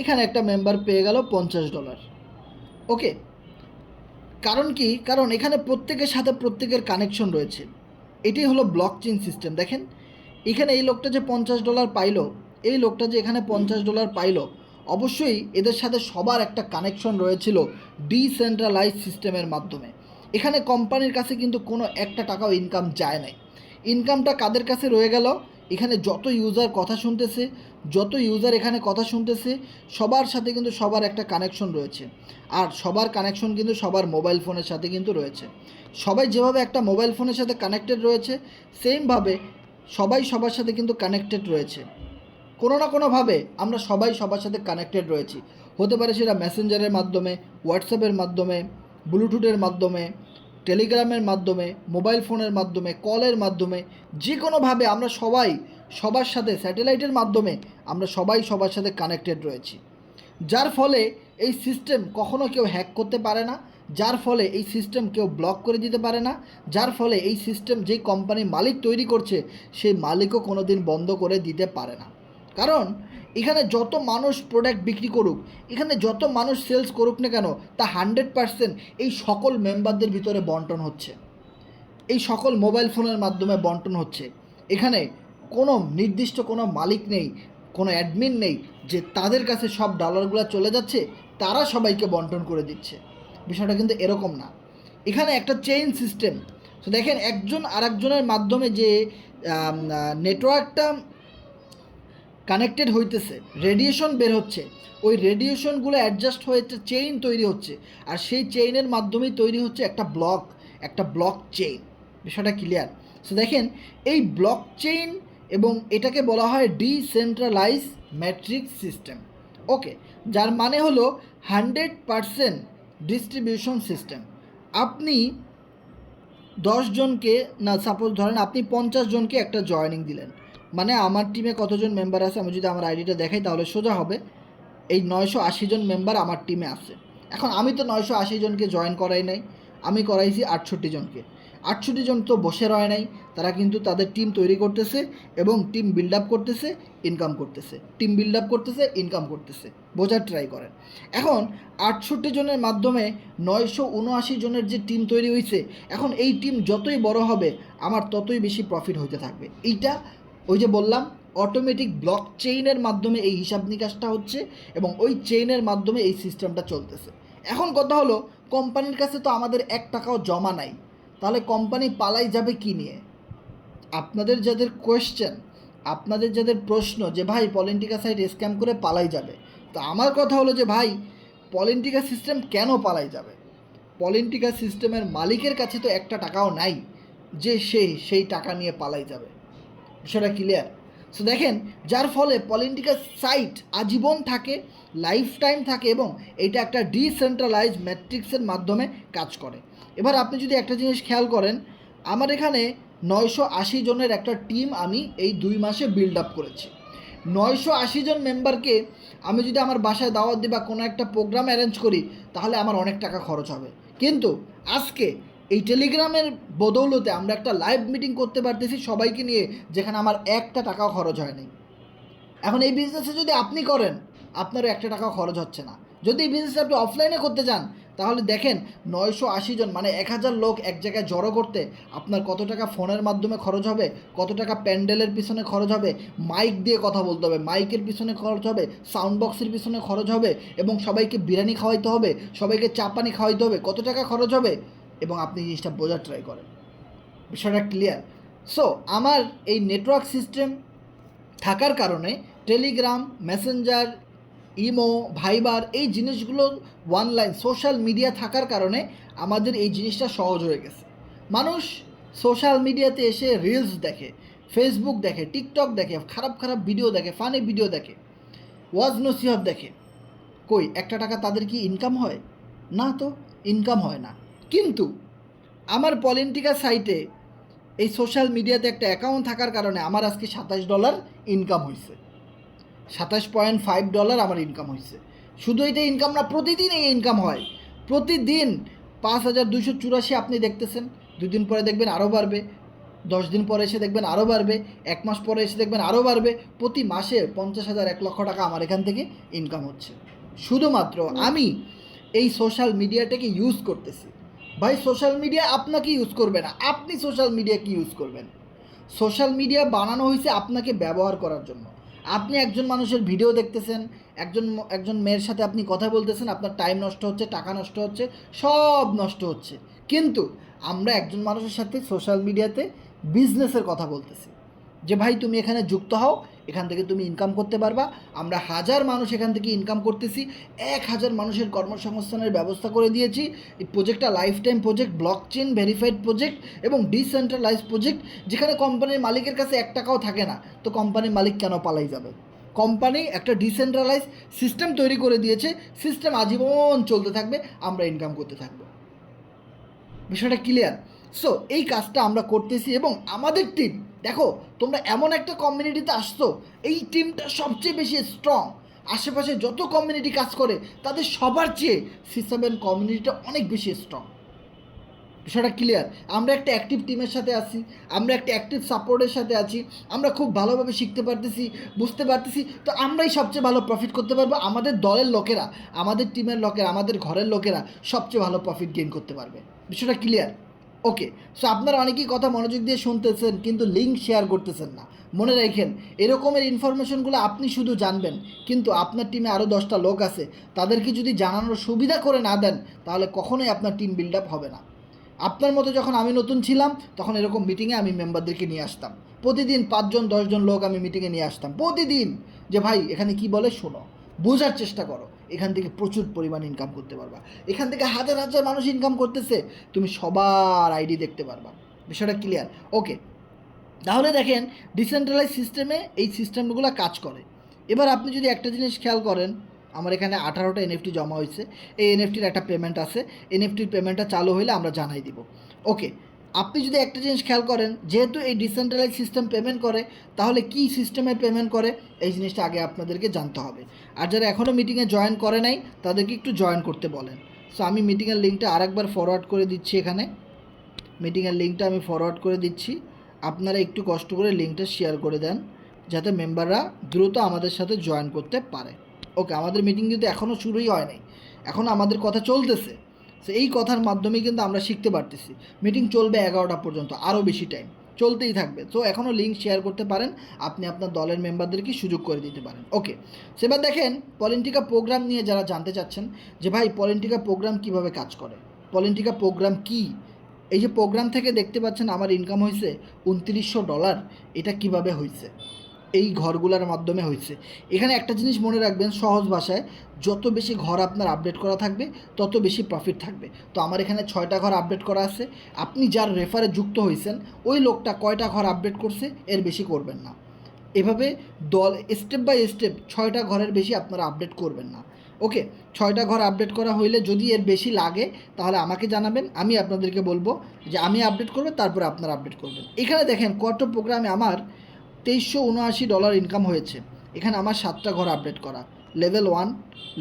Speaker 1: এখানে একটা মেম্বার পেয়ে গেল $50। ওকে, কারণ কি, কারণ এখানে প্রত্যেকের সাথে প্রত্যেকের কানেকশন রয়েছে। এটাই হলো ব্লক চেইন সিস্টেম। দেখেন এখানে এই লোকটা যে $50 পাইলো, এই লোকটা যে এখানে $50 পাইলো, অবশ্যই এদের সাথে সবার একটা কানেকশন রয়েছিল ডিসেন্ট্রালাইজ সিস্টেমের মাধ্যমে। এখানে কোম্পানির কাছে কিন্তু কোনো একটা টাকাও ইনকাম যায় নাই। ইনকামটা কাদের কাছে রয়ে গেল, এখানে যত ইউজার কথা শুনতেছে, যত ইউজার এখানে কথা শুনতেছে, সবার সাথে কিন্তু সবার একটা কানেকশন রয়েছে। আর সবার কানেকশন কিন্তু সবার মোবাইল ফোনের সাথে কিন্তু রয়েছে। সবাই যেভাবে একটা মোবাইল ফোনের সাথে কানেক্টেড রয়েছে, সেমভাবে সবাই সবার সাথে কিন্তু কানেক্টেড রয়েছে। কোনো না কোনোভাবে আমরা সবাই সবার সাথে কানেক্টেড রয়েছি। হতে পারে সেটা মেসেঞ্জারের মাধ্যমে, হোয়াটসঅ্যাপের মাধ্যমে, ব্লুটুথের মাধ্যমে, টেলিগ্রামের মাধ্যমে, মোবাইল ফোনের মাধ্যমে, কলের মাধ্যমে, যে কোনোভাবে আমরা সবাই সবার সাথে, স্যাটেলাইটের মাধ্যমে আমরা সবাই সবার সাথে কানেক্টেড রয়েছি। যার ফলে এই সিস্টেম কখনো কেউ হ্যাক করতে পারে না, যার ফলে এই সিস্টেম কেউ ব্লক করে দিতে পারে না, যার ফলে এই সিস্টেম যেই কোম্পানির মালিক তৈরি করছে সেই মালিকও কোনো দিন বন্ধ করে দিতে পারে না। কারণ এখানে যত মানুষ প্রোডাক্ট বিক্রি করুক, এখানে যত মানুষ সেলস করুক না কেন, তা 100% এই সকল মেম্বারদের ভিতরে বন্টন হচ্ছে, এই সকল মোবাইল ফোনের মাধ্যমে বন্টন হচ্ছে। এখানে কোনো নির্দিষ্ট কোনো মালিক নেই, কোনো অ্যাডমিন নেই যে তাদের কাছে সব ডলারগুলো চলে যাচ্ছে, তারা সবাইকে বন্টন করে দিচ্ছে। বিষয়টা কিন্তু এরকম না, এখানে একটা চেইন সিস্টেম। তো দেখেন একজন আরেকজনের মাধ্যমে যে নেটওয়ার্কটা কানেক্টেড হইতেছে, রেডিয়েশন বের হচ্ছে, ওই রেডিয়েশনগুলো অ্যাডজাস্ট হয়ে একটা চেইন তৈরি হচ্ছে, আর সেই চেইনের মাধ্যমেই তৈরি হচ্ছে একটা ব্লক চেইন। বিষয়টা ক্লিয়ার? সো দেখেন এই ব্লক চেইন, এবং এটাকে বলা হয় ডিসেন্ট্রালাইজ ম্যাট্রিক্স সিস্টেম। ওকে, যার মানে হলো 100% ডিস্ট্রিবিউশন সিস্টেম। আপনি 10 জনকে, না সাপোজ ধরেন আপনি 50 জনকে একটা জয়েনিং দিলেন, মানে আমার টিমে কতজন মেম্বার আছে আমি যদি আমার আইডিটা দেখাই তাহলে সোজা হবে। এই 980 জন মেম্বার আমার টিমে আছে। এখন আমি তো 980 জনকে জয়েন করাই নাই, আমি করাইছি 68 জনকে। 68 জন তো বসে রয় নাই, তারা কিন্তু তাদের টিম তৈরি করতেছে এবং টিম বিল্ড আপ করতেছে, ইনকাম করতেছে, টিম বিল্ড আপ করতেছে, ইনকাম করতেছে। বোঝার ট্রাই করেন। এখন 68 জনের মাধ্যমে 979 জনের যে টিম তৈরি হয়েছে, এখন এই টিম যতই বড় হবে আমার ততই বেশি প্রফিট হতে থাকবে। এইটা ওই যে বললাম অটোমেটিক ব্লক চেইনের মাধ্যমে এই হিসাব নিকাশটা হচ্ছে, এবং ওই চেইনের মাধ্যমে এই সিস্টেমটা চলতেছে। এখন কথা হলো, কোম্পানির কাছে তো আমাদের 1 টাকাও জমা নাই, তাহলে কোম্পানি পালাই যাবে কি নিয়ে? আপনাদের যাদের কোয়েশ্চেন, আপনাদের যাদের প্রশ্ন যে ভাই পলিটিকা সাইট স্ক্যাম করে পালাই যাবে, তো আমার কথা হলো যে ভাই পলিটিকা সিস্টেম কেন পালাই যাবে? পলিটিকা সিস্টেমের মালিকের কাছে তো 1 টাকাও নাই যে সেই টাকা নিয়ে পালাই যাবে। বিষয়টা ক্লিয়ার? সো দেখেন, যার ফলে পলিটিক্যাল সাইট আজীবন থাকে, লাইফ টাইম থাকে, এবং এটা একটা ডিসেন্ট্রালাইজ ম্যাট্রিক্সের মাধ্যমে কাজ করে। এবার আপনি যদি একটা জিনিস খেয়াল করেন, আমার এখানে 980 জনের একটা টিম আমি এই 2 মাসে বিল্ড আপ করেছি। 980 জন মেম্বারকে আমি যদি আমার বাসায় দাওয়াত দিই বা কোনো একটা প্রোগ্রাম অ্যারেঞ্জ করি, তাহলে আমার অনেক টাকা খরচ হবে। কিন্তু আজকে এই টেলিগ্রামের বদৌলতে আমরা একটা লাইভ মিটিং করতে পারতেছি সবাইকে নিয়ে, যেখানে আমার 1 টাকাও খরচ হয়নি। এখন এই বিজনেসে যদি আপনি করেন, আপনারও 1 টাকাও খরচ হচ্ছে না। যদি এই বিজনেস আপনি অফলাইনে করতে চান, তাহলে দেখেন 980 জন মানে 1000 লোক এক জায়গায় জড়ো করতে আপনার কত টাকা ফোনের মাধ্যমে খরচ হবে, কত টাকা প্যান্ডেলের পিছনে খরচ হবে, মাইক দিয়ে কথা বলতে হবে, মাইকের পিছনে খরচ হবে, সাউন্ড বক্সের পিছনে খরচ হবে, এবং সবাইকে বিরিয়ানি খাওয়াইতে হবে, সবাইকে চা পানি খাওয়াইতে হবে, কত টাকা খরচ হবে, এবং আপনি জিনিসটা বোঝার ট্রাই করেন। বিষয়টা ক্লিয়ার? সো আমার এই নেটওয়ার্ক সিস্টেম থাকার কারণে টেলিগ্রাম, মেসেঞ্জার, ইমো, ভাইবার, এই জিনিসগুলো অনলাইন সোশ্যাল মিডিয়া থাকার কারণে আমাদের এই জিনিসটা সহজ হয়ে গেছে। মানুষ সোশ্যাল মিডিয়াতে এসে রিলস দেখে, ফেসবুক দেখে, টিকটক দেখে, খারাপ খারাপ ভিডিও দেখে, ফানি ভিডিও দেখে, ওয়াজ নসিহত দেখে। কই 1 টাকা তাদের কি ইনকাম হয়? না তো। ইনকাম হয় না। কিন্তু আমার পলিটিকা সাইটে এই সোশ্যাল মিডিয়াতে একটা অ্যাকাউন্ট থাকার কারণে আমার আজকে $27 ইনকাম হয়েছে, $27.5 আমার ইনকাম হয়েছে। শুধু এটা ইনকাম না, প্রতিদিন এই ইনকাম হয়। প্রতিদিন 5284 আপনি দেখতেছেন, 2 দিন পরে দেখবেন আরও বাড়বে, 10 দিন পরে এসে দেখবেন আরও বাড়বে, 1 মাস পরে এসে দেখবেন আরও বাড়বে। প্রতি মাসে 50,000 1 লক্ষ টাকা আমার এখান থেকে ইনকাম হচ্ছে। শুধুমাত্র আমি এই সোশ্যাল মিডিয়াটাকে ইউজ করতেছি। ভাই সোশ্যাল মিডিয়া আপনাকে ইউজ করবে না, আপনি সোশ্যাল মিডিয়াকে ইউজ করবেন। সোশ্যাল মিডিয়া বানানো হয়েছে আপনাকে ব্যবহার করার জন্য। আপনি একজন মানুষের ভিডিও দেখতেছেন, একজন মেয়ের সাথে আপনি কথা বলতেছেন, আপনার টাইম নষ্ট হচ্ছে, টাকা নষ্ট হচ্ছে, সব নষ্ট হচ্ছে। কিন্তু আমরা একজন মানুষের সাথে সোশ্যাল মিডিয়াতে বিজনেসের কথা বলতেছি, যে ভাই তুমি এখানে যুক্ত হও, এখান থেকে তুমি ইনকাম করতে পারবা। আমরা 1000 মানুষ এখান থেকে ইনকাম করতেছি, 1000 মানুষের কর্মসংস্থানের ব্যবস্থা করে দিয়েছি। এই প্রজেক্টটা life time project, blockchain verified project এবং ডিসেন্ট্রালাইজ প্রজেক্ট, যেখানে কোম্পানির মালিকের কাছে 1 টাকাও থাকে না। তো কোম্পানির মালিক কেন পালাই যাবে? কোম্পানি একটা ডিসেন্ট্রালাইজ সিস্টেম তৈরি করে দিয়েছে, সিস্টেম আজীবন চলতে থাকবে, আমরা ইনকাম করতে থাকবো। বিষয়টা ক্লিয়ার? সো এই কাজটা আমরা করতেছি এবং আমাদের টিম, দেখো তোমরা এমন একটা কমিউনিটিতে আসছো, এই টিমটা সবচেয়ে বেশি স্ট্রং। আশেপাশে যত কমিউনিটি কাজ করে তাদের সবার চেয়ে C7 কমিউনিটিটা অনেক বেশি স্ট্রং। বিষয়টা ক্লিয়ার? আমরা একটা অ্যাক্টিভ টিমের সাথে আছি, আমরা একটা অ্যাক্টিভ সাপোর্টের সাথে আছি, আমরা খুব ভালোভাবে শিখতে পারতেছি, বুঝতে পারতেছি। তো আমরাই সবচেয়ে ভালো প্রফিট করতে পারবো, আমাদের দলের লোকেরা, আমাদের টিমের লোকেরা, আমাদের ঘরের লোকেরা সবচেয়ে ভালো প্রফিট গেইন করতে পারবে। বিষয়টা ক্লিয়ার? ওকে। সো আপনারা অনেকেই কথা মনোযোগ দিয়ে শুনতেছেন কিন্তু লিঙ্ক শেয়ার করতেছেন না। মনে রাখেন, এরকমের ইনফরমেশনগুলো আপনি শুধু জানবেন, কিন্তু আপনার টিমে আরও 10টা লোক আছে, তাদেরকে যদি জানানোর সুবিধা করে না দেন তাহলে কখনোই আপনার টিম বিল্ড আপ হবে না। আপনার মতো যখন আমি নতুন ছিলাম তখন এরকম মিটিংয়ে আমি মেম্বারদেরকে নিয়ে আসতাম, প্রতিদিন 5জন 10জন লোক আমি মিটিংয়ে নিয়ে আসতাম প্রতিদিন, যে ভাই এখানে কি বলে শোনো, বোঝার চেষ্টা করো, এখান থেকে প্রচুর পরিমাণ ইনকাম করতে পারবা, এখান থেকে হাজার হাজার মানুষ ইনকাম করতেছে, তুমি সবার আইডি দেখতে পারবা। বিষয়টা ক্লিয়ার? ওকে। তাহলে দেখেন ডিসেন্ট্রালাইজ সিস্টেমে এই সিস্টেমগুলো কাজ করে। এবার আপনি যদি একটা জিনিস খেয়াল করেন, আমার এখানে 18টা এনএফটি জমা হয়েছে, এই এনএফটির একটা পেমেন্ট আছে, এনএফটির পেমেন্টটা চালু হলে আমরা জানাই দিব। ওকে। আপনি যদি একটা জিনিস খেয়াল করেন, যেহেতু এই ডিসেন্ট্রালাইজ সিস্টেম পেমেন্ট করে, তাহলে কি সিস্টেমে পেমেন্ট করে এই জিনিসটা আগে আপনাদেরকে জানতে হবে। আর যারা এখনও মিটিংয়ে জয়েন করে নাই তাদেরকে একটু জয়েন করতে বলেন। সো আমি মিটিংয়ের লিঙ্কটা আরেকবার ফরওয়ার্ড করে দিচ্ছি, এখানে মিটিংয়ের লিঙ্কটা আমি ফরওয়ার্ড করে দিচ্ছি। আপনারা একটু কষ্ট করে লিঙ্কটা শেয়ার করে দেন যাতে মেম্বাররা দ্রুত আমাদের সাথে জয়েন করতে পারে। ওকে, আমাদের মিটিং কিন্তু এখনও শুরুই হয় নাই, এখনও আমাদের কথা চলতেছে। সো এই কথার মাধ্যমে কিন্তু আমরা শিখতে পারতেছি। মিটিং চলবে 11টা পর্যন্ত, আরও বেশি টাইম চলতেই থাকবে। তো এখনও লিঙ্ক শেয়ার করতে পারেন, আপনি আপনার দলের মেম্বারদেরকে সুযোগ করে দিতে পারেন। ওকে। সেবার দেখেন পলিটিকা প্রোগ্রাম নিয়ে যারা জানতে চাচ্ছেন যে ভাই পলিটিকা প্রোগ্রাম কিভাবে কাজ করে, পলিটিকা প্রোগ্রাম কি, এই যে প্রোগ্রাম থেকে দেখতে পাচ্ছেন আমার ইনকাম হয়েছে $2900, এটা কিভাবে হয়েছে? এই ঘরগুলোর মাধ্যমে হয়েছে। এখানে একটা জিনিস মনে রাখবেন সহজ ভাষায়, যত বেশি ঘর আপনার আপডেট করা থাকবে তত বেশি প্রফিট থাকবে। তো আমার এখানে 6টা ঘর আপডেট করা আছে, আপনি যার রেফারে যুক্ত হয়েছেন ওই লোকটা কয়টা ঘর আপডেট করছে এর বেশি করবেন না। এভাবে দল স্টেপ বাই স্টেপ 6টা ঘরের বেশি আপনারা আপডেট করবেন না। ওকে, 6টা ঘর আপডেট করা হইলে যদি এর বেশি লাগে তাহলে আমাকে জানাবেন, আমি আপনাদেরকে বলবো যে আমি আপডেট করবো, তারপরে আপনারা আপডেট করবেন। এখানে দেখেন কোয়ার্টার প্রোগ্রামে আমার $2379 ইনকাম হয়েছে। এখানে আমার 7টা ঘর আপডেট করা, লেভেল 1,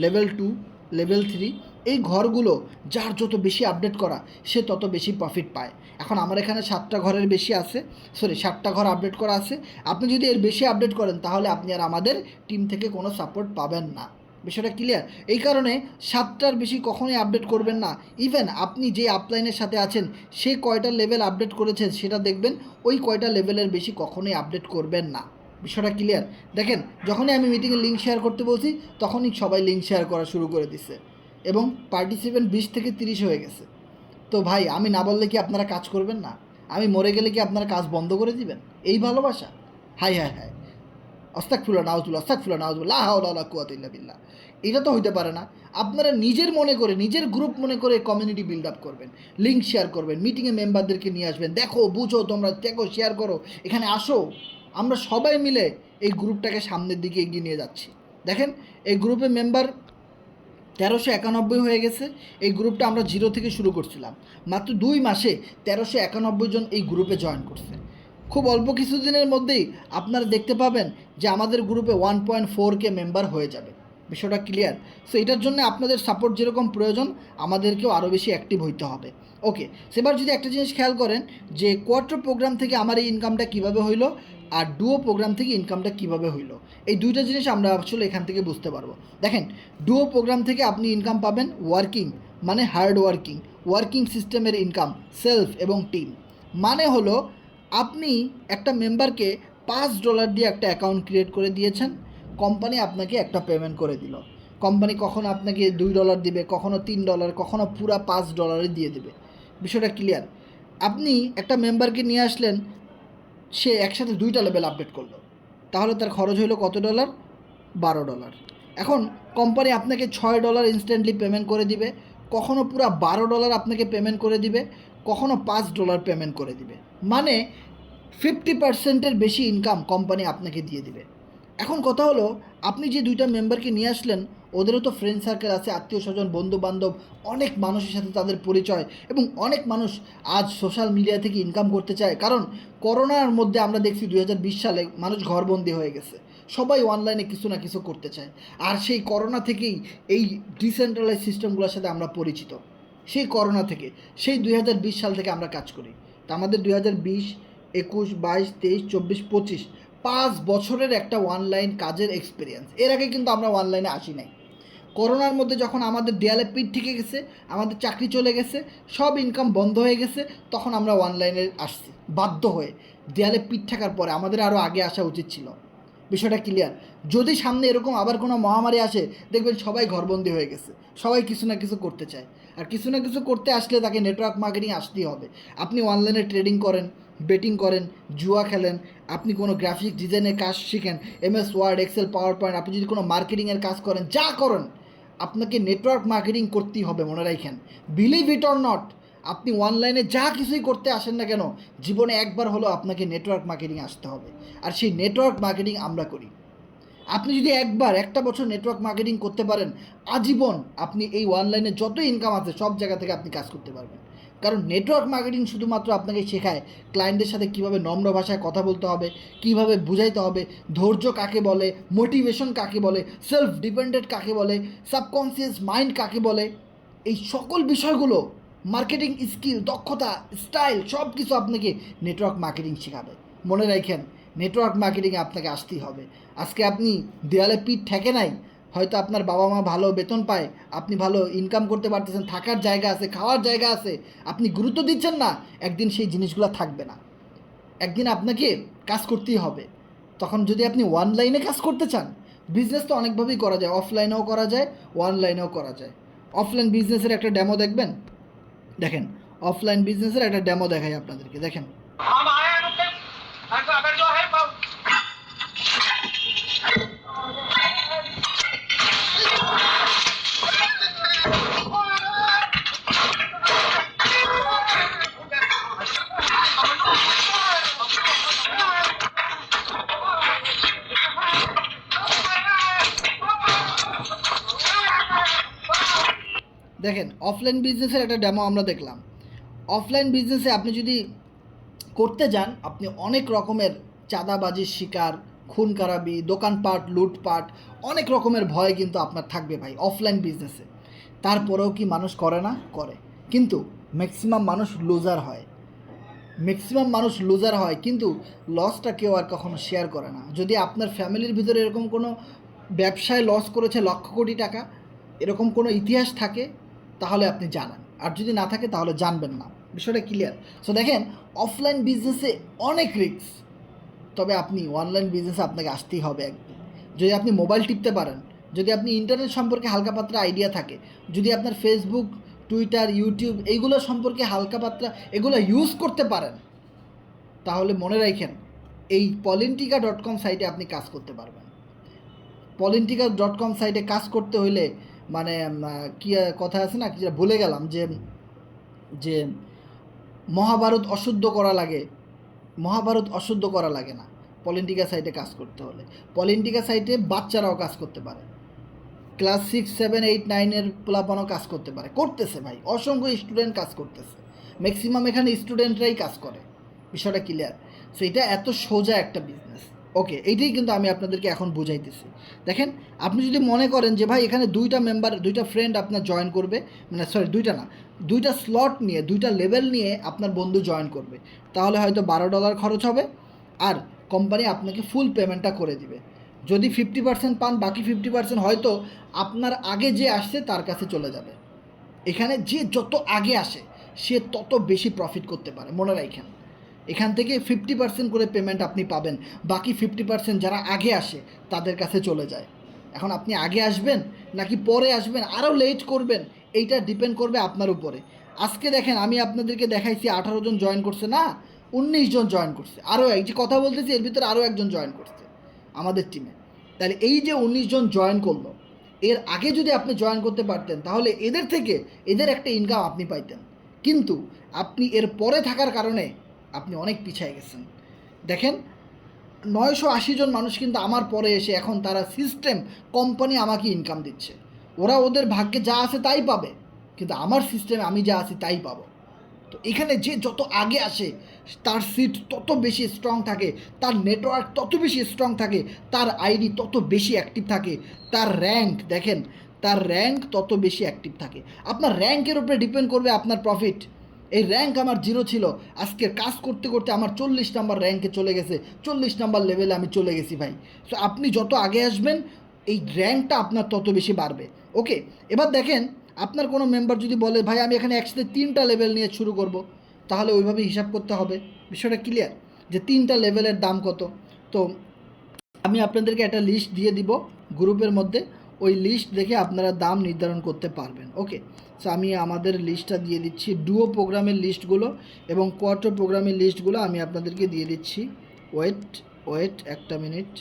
Speaker 1: লেভেল 2, লেভেল 3। এই ঘরগুলো যার যত বেশি আপডেট করা সে তত বেশি প্রফিট পায়। এখন আমার এখানে 7টা ঘরের বেশি আছে, 7টা ঘর আপডেট করা আছে। আপনি যদি এর বেশি আপডেট করেন তাহলে আপনি আর আমাদের টিম থেকে কোনো সাপোর্ট পাবেন না। বিষয়টা ক্লিয়ার? এই কারণে 7টার বেশি কখনোই আপডেট করবেন না। ইভেন আপনি যে আপলাইনের সাথে আছেন সে কয়টা লেভেল আপডেট করেছে সেটা দেখবেন, ওই কয়টা লেভেলের বেশি কখনোই আপডেট করবেন না। বিষয়টা ক্লিয়ার? দেখেন যখনই আমি মিটিংয়ে লিঙ্ক শেয়ার করতে বলছি তখনই সবাই লিঙ্ক শেয়ার করা শুরু করে দিচ্ছে এবং পার্টিসিপেন্ট 20 থেকে 30 হয়ে গেছে। তো ভাই আমি না বললে কি আপনারা কাজ করবেন না? আমি মরে গেলে কি আপনারা কাজ বন্ধ করে দিবেন? এই ভালোবাসা? হাই হাই হাই, আস্তাগফিরুল্লাহ নাউজুবিল্লাহ, আস্তাগফিরুল্লাহ নাউজুবিল্লাহ, লা হাওলা ওয়ালা কুওয়াতা ইল্লা বিল্লাহ। এটা তো হইতে পারে না। আপনারা নিজের মনে করে, নিজের গ্রুপ মনে করে কমিউনিটি বিল্ড আপ করবেন, লিঙ্ক শেয়ার করবেন, মিটিংয়ে মেম্বারদেরকে নিয়ে আসবেন, দেখো বুঝো, তোমরা দেখো, শেয়ার করো, এখানে আসো, আমরা সবাই মিলে এই গ্রুপটাকে সামনের দিকে এগিয়ে নিয়ে যাচ্ছি। দেখেন এই গ্রুপে মেম্বার 1391 হয়ে গেছে। এই গ্রুপটা আমরা 0 থেকে শুরু করছিলাম, মাত্র 2 মাসে 1391 জন এই গ্রুপে জয়েন করছে। খুব অল্প কিছুদিনের মধ্যেই আপনারা দেখতে পাবেন যে আমাদের গ্রুপে 1.4K মেম্বার হয়ে যাবে। বিষয়টা ক্লিয়ার? সো এটার জন্য আপনাদের সাপোর্ট যেরকম প্রয়োজন, আমাদেরকেও আরও বেশি অ্যাক্টিভ হইতে হবে। ওকে, সেবার যদি একটা জিনিস খেয়াল করেন যে কোয়ার্টার প্রোগ্রাম থেকে আমার এই ইনকামটা কীভাবে হইলো আর ডুও প্রোগ্রাম থেকে ইনকামটা কীভাবে হইলো, এই দুইটা জিনিস আমরা আসলে এখান থেকে বুঝতে পারবো। দেখেন, ডুও প্রোগ্রাম থেকে আপনি ইনকাম পাবেন ওয়ার্কিং, মানে হার্ড ওয়ার্কিং সিস্টেমের ইনকাম, সেলফ এবং টিম। মানে হলো আপনি একটা মেম্বারকে $5 দিয়ে একটা অ্যাকাউন্ট ক্রিয়েট করে দিয়েছেন, কোম্পানি আপনাকে একটা পেমেন্ট করে দিল। কোম্পানি কখনো আপনাকে $2 দিবে, কখনো $3, কখনো পুরা $5 দিয়ে দেবে। বিষয়টা ক্লিয়ার? আপনি একটা মেম্বারকে নিয়ে আসলেন, সে একসাথে 2টা লেভেল আপডেট করলো, তাহলে তার খরচ হলো কত ডলার? $12। এখন কোম্পানি আপনাকে $6 ইনস্ট্যান্টলি পেমেন্ট করে দিবে, কখনো পুরা $12 আপনাকে পেমেন্ট করে দিবে, কখনো $5 পেমেন্ট করে দিবে। মানে 50%-এর বেশি ইনকাম কোম্পানি আপনাকে দিয়ে দিবে। এখন কথা হলো, আপনি যে 2টা মেম্বারকে নিয়ে আসলেন, ওদেরও তো ফ্রেন্ড সার্কেল আছে, আত্মীয় স্বজন, বন্ধুবান্ধব, অনেক মানুষের সাথে তাদের পরিচয়, এবং অনেক মানুষ আজ সোশ্যাল মিডিয়া থেকে ইনকাম করতে চায়। কারণ করোনার মধ্যে আমরা দেখছি 2020 সালে মানুষ ঘরবন্দি হয়ে গেছে, সবাই অনলাইনে কিছু না কিছু করতে চায়। আর সেই করোনা থেকেই এই ডিসেন্ট্রালাইজ সিস্টেমগুলোর সাথে আমরা পরিচিত। সেই করোনা থেকে, সেই 2020 সাল থেকে আমরা কাজ করি। তা আমাদের 2020, 21, 22, 23, 24, 25 5 বছরের একটা অনলাইন কাজের এক্সপিরিয়েন্স। এর আগে কিন্তু আমরা অনলাইনে আসি নাই। করোনার মধ্যে যখন আমাদের দেয়ালে পিঠ ঠেকে গেছে, আমাদের চাকরি চলে গেছে, সব ইনকাম বন্ধ হয়ে গেছে, তখন আমরা অনলাইনে আসছি বাধ্য হয়ে। দেয়ালে পিঠ ঠেকার পরে আমাদের আরও আগে আসা উচিত ছিল। বিষয়টা ক্লিয়ার? যদি সামনে এরকম আবার কোনো মহামারী আসে, দেখবেন সবাই ঘরবন্দি হয়ে গেছে, সবাই কিছু না কিছু করতে চায়। আর কিছু না কিছু করতে আসলে তাকে নেটওয়ার্ক মার্কেটিং আসতেই হবে। আপনি অনলাইনে ট্রেডিং করেন, বেটিং করেন, জুয়া খেলেন, আপনি কোনো গ্রাফিক ডিজাইনের কাজ শিখেন, MS Word, Excel, PowerPoint, আপনি যদি কোনো মার্কেটিংয়ের কাজ করেন, যা করেন, আপনাকে নেটওয়ার্ক মার্কেটিং করতেই হবে। মনে রাখেন, বিলিভ ইট অর নট, আপনি অনলাইনে যা কিছুই করতে আসেন না কেন, জীবনে একবার হলো আপনাকে নেটওয়ার্ক মার্কেটিং আসতে হবে। আর সেই নেটওয়ার্ক মার্কেটিং আমরা করি। আপনি যদি একবার একটা বছর নেটওয়ার্ক মার্কেটিং করতে পারেন, আজীবন আপনি এই অনলাইনে যত ইনকাম আছে সব জায়গা থেকে আপনি কাজ করতে পারবেন। কারণ নেটওয়ার্ক মার্কেটিং শুধুমাত্র আপনাকে শেখায় ক্লায়েন্টের সাথে কীভাবে নম্র ভাষায় কথা বলতে হবে, কীভাবে বুঝাইতে হবে, ধৈর্য কাকে বলে, মোটিভেশন কাকে বলে, সেলফ ডিপেন্ডেন্ট কাকে বলে, সাবকনসিয়াস মাইন্ড কাকে বলে, এই সকল বিষয়গুলো, মার্কেটিং স্কিল, দক্ষতা, স্টাইল, সব কিছু আপনাকে নেটওয়ার্ক মার্কেটিং শেখাবে। মনে রাখেন, নেটওয়ার্ক মার্কেটিংয়ে আপনাকে আসতেই হবে। আজকে আপনি দেয়ালে পিঠ ঠেকে নাই, হয়তো আপনার বাবা মা ভালো বেতন পায়, আপনি ভালো ইনকাম করতে পারতেছেন, থাকার জায়গা আছে, খাওয়ার জায়গা আছে, আপনি গুরুত্ব দিচ্ছেন না, একদিন সেই জিনিসগুলো থাকবে না। একদিন আপনাকে কাজ করতেই হবে। তখন যদি আপনি অনলাইনে কাজ করতে চান, বিজনেস তো অনেকভাবেই করা যায়, অফলাইনেও করা যায়, অনলাইনেও করা যায়। অফলাইন বিজনেসের একটা ডেমো দেখবেন? দেখেন, অফলাইন বিজনেসের একটা ডেমো দেখাই আপনাদেরকে। দেখেন, দেখেন অফলাইন বিজনেসের একটা ডেমো আমরা দেখলাম। অফলাইন বিজনেসে আপনি যদি করতে যান, আপনি অনেক রকমের চাঁদাবাজির শিকার, খুন খারাপি, দোকানপাট, লুটপাট, অনেক রকমের ভয় কিন্তু আপনার থাকবে ভাই অফলাইন বিজনেসে। তারপরেও কি মানুষ করে না? করে। কিন্তু ম্যাক্সিমাম মানুষ লুজার হয়। কিন্তু লসটা কেউ আর কখনো শেয়ার করে না। যদি আপনার ফ্যামিলির ভিতরে এরকম কোনো ব্যবসায় লস করেছে লক্ষ কোটি টাকা, এরকম কোনো ইতিহাস থাকে, তাহলে আপনি জানেন। আর যদি না থাকে তাহলে জানবেন না। বিষয়টা ক্লিয়ার? সো দেখেন, অফলাইন বিজনেসে অনেক রিস্ক, তবে আপনি অনলাইন বিজনেসে আপনাকে আসতেই হবে একদিন। যদি আপনি মোবাইল টিপতে পারেন, যদি আপনি ইন্টারনেট সম্পর্কে হালকা পাতলা আইডিয়া থাকে, যদি আপনার ফেসবুক, টুইটার, ইউটিউব এইগুলো সম্পর্কে হালকা পাতলা এগুলো ইউজ করতে পারেন, তাহলে মনে রাখেন এই polintica.com সাইটে আপনি কাজ করতে পারবেন। polintica.com সাইটে কাজ করতে হইলে মানে কি কথা আছে না, কি ভুলে গেলাম, যে যে মহাভারত অশুদ্ধ করা লাগে না পলিন্টিকা সাইটে কাজ করতে হলে। পলিন্টিকা সাইটে বাচ্চারাও কাজ করতে পারে। ক্লাস 6, 7, 8, 9-এর পোলাপানও কাজ করতে পারে, করতেছে ভাই, অসংখ্য স্টুডেন্ট কাজ করতেছে, ম্যাক্সিমাম এখানে স্টুডেন্টরাই কাজ করে। বিষয়টা ক্লিয়ার? সো এটা এত সোজা একটা বিজনেস। ওকে, এইটাই কিন্তু আমি আপনাদেরকে এখন বুঝাইতেছি। দেখেন, আপনি যদি মনে করেন যে ভাই এখানে 2টা মেম্বার, 2টা ফ্রেন্ড আপনার জয়েন করবে, মানে সরি 2টা না, 2টা স্লট নিয়ে, 2টা লেভেল নিয়ে আপনার বন্ধু জয়েন করবে, তাহলে হয়তো $12 খরচ হবে, আর কোম্পানি আপনাকে ফুল পেমেন্টটা করে দিবে। যদি 50% পান, বাকি 50% হয়তো আপনার আগে যে আসছে তার কাছে চলে যাবে। এখানে যে যত আগে আসে সে তত বেশি প্রফিট করতে পারে, মনে রাখেন। এখান থেকে 50% করে পেমেন্ট আপনি পাবেন, বাকি 50% যারা আগে আসে তাদের কাছে চলে যায়। এখন আপনি আগে আসবেন নাকি পরে আসবেন, আরও লেট করবেন, এইটা ডিপেন্ড করবে আপনার উপরে। আজকে দেখেন, আমি আপনাদেরকে দেখাইছি 18 জন জয়েন করছে না, 19 জন জয়েন করছে, আরও এই যে কথা বলতেছি এর ভিতরে আরও একজন জয়েন করছে আমাদের টিমে। তাহলে এই যে 19 জন জয়েন করলো, এর আগে যদি আপনি জয়েন করতে পারতেন তাহলে এদের থেকে এদের একটা ইনকাম আপনি পাইতেন, কিন্তু আপনি এর পরে থাকার কারণে আপনি অনেক পিছিয়ে গেছেন। দেখেন, 980 জন মানুষ কিন্তু আমার পরে এসে এখন তারা সিস্টেম, কোম্পানি আমাকে ইনকাম দিচ্ছে, ওরা ওদের ভাগ্যে যা আছে তাই পাবে, কিন্তু আমার সিস্টেমে আমি যা আছি তাই পাবো। তো এখানে যে যত আগে আসে তার সিট তত বেশি স্ট্রং থাকে, তার নেটওয়ার্ক তত বেশি স্ট্রং থাকে, তার আইডি তত বেশি অ্যাক্টিভ থাকে, তার র্যাঙ্ক, দেখেন, তার র্যাঙ্ক তত বেশি অ্যাক্টিভ থাকে। আপনার র্যাঙ্কের উপরে ডিপেন্ড করবে আপনার প্রফিট। এই র্যাঙ্ক আমার 0 ছিল, আজকে কাজ করতে করতে আমার 40 নাম্বার র্যাঙ্কে চলে গেছে, 40 নাম্বার লেভেলে আমি চলে গেছি ভাই। সো আপনি যত আগে আসবেন এই র্যাঙ্কটা আপনার তত বেশি বাড়বে। ওকে, এবার দেখেন, আপনার কোনো মেম্বার যদি বলে ভাই আমি এখানে একসাথে 3টা লেভেল নিয়ে শুরু করব, তাহলে ওইভাবে হিসাব করতে হবে। বিষয়টা ক্লিয়ার যে 3টা লেভেলের দাম কত? তো আমি আপনাদেরকে একটা লিস্ট দিয়ে দিব গ্রুপের মধ্যে, ওই লিস্ট দেখে আপনারা দাম নির্ধারণ করতে পারবেন। ওকে, সো আমি আমাদের লিস্টটা দিয়ে দিচ্ছি, ডুও প্রোগ্রামের লিস্টগুলো এবং কোয়ার্টো প্রোগ্রামের লিস্টগুলো আমি আপনাদেরকে দিয়ে দিচ্ছি। ওয়েট একটা মিনিট।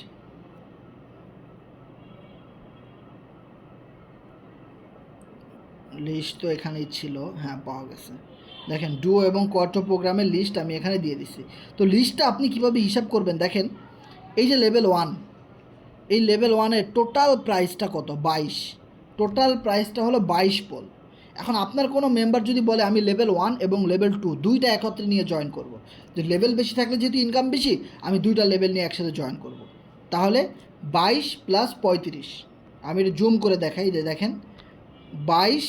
Speaker 1: লিস্ট তো এখানেই ছিল, হ্যাঁ পাওয়া গেছে। দেখেন, ডুও এবং কোয়ার্টো প্রোগ্রামের লিস্ট আমি এখানে দিয়ে দিচ্ছি। তো লিস্টটা আপনি কীভাবে হিসাব করবেন দেখেন, এই যে লেভেল 1, এই লেভেল 1-এর টোটাল প্রাইসটা কত? 22। টোটাল প্রাইসটা হলো 22 পোল। এখন আপনার কোনো মেম্বার যদি বলে আমি লেভেল 1 এবং লেভেল 2 দুইটা একত্রে নিয়ে জয়েন করব, যে লেভেল বেশি থাকলে যেহেতু ইনকাম বেশি, আমি 2টা লেভেল নিয়ে একসাথে জয়েন করব, তাহলে 22 + 35, আমি এটা জুম করে দেখাই, যে দেখেন 22,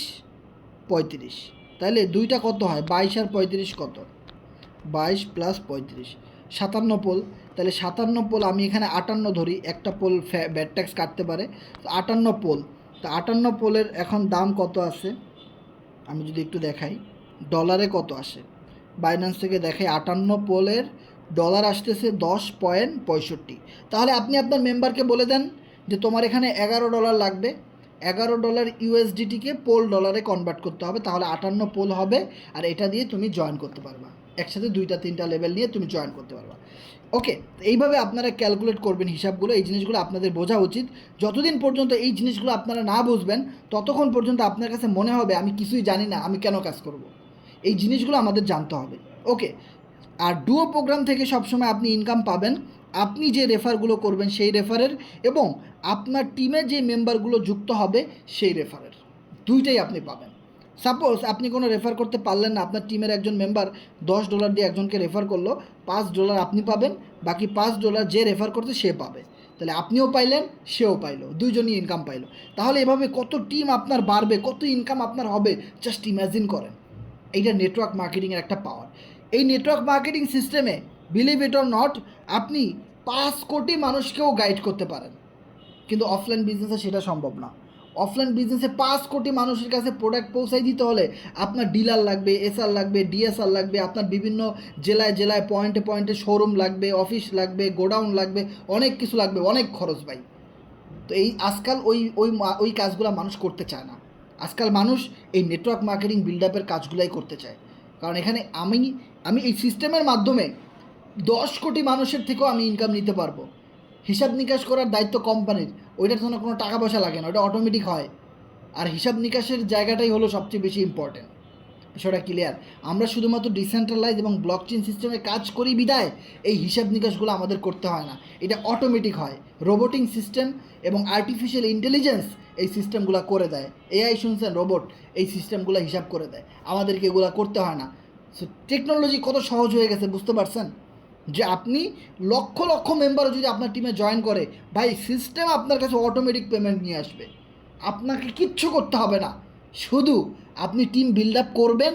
Speaker 1: 35, তাহলে দুইটা কত হয়? 22 আর 35 কত? 22 + 35, 57 পোল। তাহলে 57 পোল, আমি এখানে 58 ধরি, একটা পোল ব্যাড ট্যাক্স কাটতে পারে, তো 58 পোল। তো 58 পোলের এখন দাম কত আছে আমি যদি একটু দেখাই, ডলারে কত আসে বাইন্যান্স থেকে দেখাই, 58 পোলের ডলার আসতেছে $10.65। তাহলে আপনি আপনার মেম্বারকে বলে দেন যে তোমার এখানে $11 লাগবে, $11 ইউএসডিটিকে পোল ডলারে কনভার্ট করতে হবে, তাহলে 58 পোল হবে, আর এটা দিয়ে তুমি জয়েন করতে পারবা, একসাথে 2টা-3টা লেভেল নিয়ে তুমি জয়েন করতে পারবা। ওকে, এইভাবে আপনারা ক্যালকুলেট করবেন হিসাবগুলো, এই জিনিসগুলো আপনাদের বোঝা উচিত। যতদিন পর্যন্ত এই জিনিসগুলো আপনারা না বুঝবেন ততক্ষণ পর্যন্ত আপনার কাছে মনে হবে আমি কিছুই জানি না, আমি কেন কাজ করব। এই জিনিসগুলো আমাদের জানতে হবে। ওকে, আর ডুও প্রোগ্রাম থেকে সবসময় আপনি ইনকাম পাবেন আপনি যে রেফারগুলো করবেন সেই রেফারের, এবং আপনার টিমে যে মেম্বারগুলো যুক্ত হবে সেই রেফারের, দুইটাই আপনি পাবেন। সাপোজ আপনি কোনো রেফার করতে পারলেন না, আপনার টিমের একজন মেম্বার $10 দিয়ে একজনকে রেফার করলো, $5 আপনি পাবেন, বাকি $5 যে রেফার করছে সে পাবে, তাহলে আপনিও পাইলেন সেও পাইলো, দুইজনই ইনকাম পাইলো। তাহলে এভাবে কত টিম আপনার বাড়বে, কত ইনকাম আপনার হবে, জাস্ট ইম্যাজিন করেন। এইটা নেটওয়ার্ক মার্কেটিংয়ের একটা পাওয়ার। এই নেটওয়ার্ক মার্কেটিং সিস্টেমে বিলিভ ইট অর নট, আপনি 5 কোটি মানুষকেও গাইড করতে পারেন, কিন্তু অফলাইন বিজনেসে সেটা সম্ভব না। অফলাইন বিজনেসে 5 কোটি মানুষের কাছে প্রোডাক্ট পৌঁছাই দিতে হলে আপনার ডিলার লাগবে, এসআর লাগবে, ডিএসআর লাগবে, আপনার বিভিন্ন জেলায় জেলায় পয়েন্টে পয়েন্টে শোরুম লাগবে, অফিস লাগবে, গোডাউন লাগবে, অনেক কিছু লাগবে, অনেক খরচ ভাই। তো এই আজকাল ওই কাজগুলো মানুষ করতে চায় না। আজকাল মানুষ এই নেটওয়ার্ক মার্কেটিং বিল্ড আপের কাজগুলাই করতে চায়, কারণ এখানে আমি এই সিস্টেমের মাধ্যমে 10 কোটি মানুষের থেকেও আমি ইনকাম নিতে পারবো। হিসাব নিকাশ করার দায়িত্ব কোম্পানির, ওইটার জন্য কোনো টাকা পয়সা লাগে না, ওটা অটোমেটিক হয়। আর হিসাব নিকাশের জায়গাটাই হলো সবচেয়ে বেশি ইম্পর্টেন্ট। বিষয়টা ক্লিয়ার। আমরা শুধুমাত্র ডিসেন্ট্রালাইজ এবং ব্লকচেন সিস্টেমে কাজ করি বিদায় এই হিসাব নিকাশগুলো আমাদের করতে হয় না, এটা অটোমেটিক হয়। রোবোটিং সিস্টেম এবং আর্টিফিশিয়াল ইন্টেলিজেন্স এই সিস্টেমগুলো করে দেয়। এআই শুনছেন, রোবট এই সিস্টেমগুলো হিসাব করে দেয়, আমাদেরকে এগুলো করতে হয় না। সো টেকনোলজি কত সহজ হয়ে গেছে বুঝতে পারছেন, যে আপনি লক্ষ লক্ষ মেম্বারও যদি আপনার টিমে জয়েন করে, ভাই সিস্টেম আপনার কাছে অটোমেটিক পেমেন্ট নিয়ে আসবে, আপনাকে কিচ্ছু করতে হবে না। শুধু আপনি টিম বিল্ড আপ করবেন,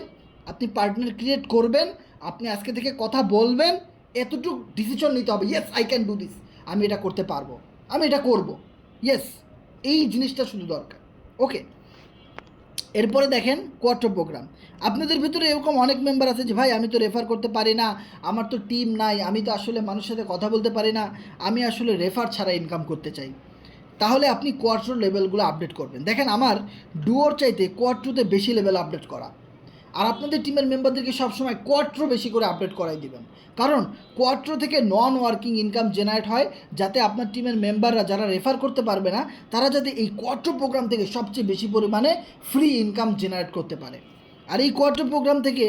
Speaker 1: আপনি পার্টনার ক্রিয়েট করবেন, আপনি আজকে থেকে কথা বলবেন, এতটুকু ডিসিশন নিতে হবে, yes I can do this, আমি এটা করতে পারবো, আমি এটা করব, ইয়েস, এই জিনিসটা শুধু দরকার। ওকে, এরপরে দেখেন কোয়ার্টার প্রোগ্রাম। আপনাদের ভিতরে এরকম অনেক মেম্বার আছে যে ভাই আমি তো রেফার করতে পারি না, আমার তো টিম নাই, আমি তো আসলে মানুষের সাথে কথা বলতে পারি না, আমি আসলে রেফার ছাড়া ইনকাম করতে চাই। তাহলে আপনি কোয়ার্টার লেভেলগুলো আপডেট করবেন। দেখেন আমার ডুয়োর চাইতে কোয়ার্টারতে বেশি লেভেল আপডেট করা, আর আপনাদের টিমের মেম্বারদেরকে সবসময় কোয়ার্টার বেশি করে আপডেট করাই দিবেন, কারণ কোয়ার্টার থেকে নন ওয়ার্কিং ইনকাম জেনারেট হয়, যাতে আপনার টিমের মেম্বাররা যারা রেফার করতে পারবে না তারা যাতে এই কোয়ার্টার প্রোগ্রাম থেকে সবচেয়ে বেশি পরিমাণে ফ্রি ইনকাম জেনারেট করতে পারে। আর এই কোয়ার্টার প্রোগ্রাম থেকে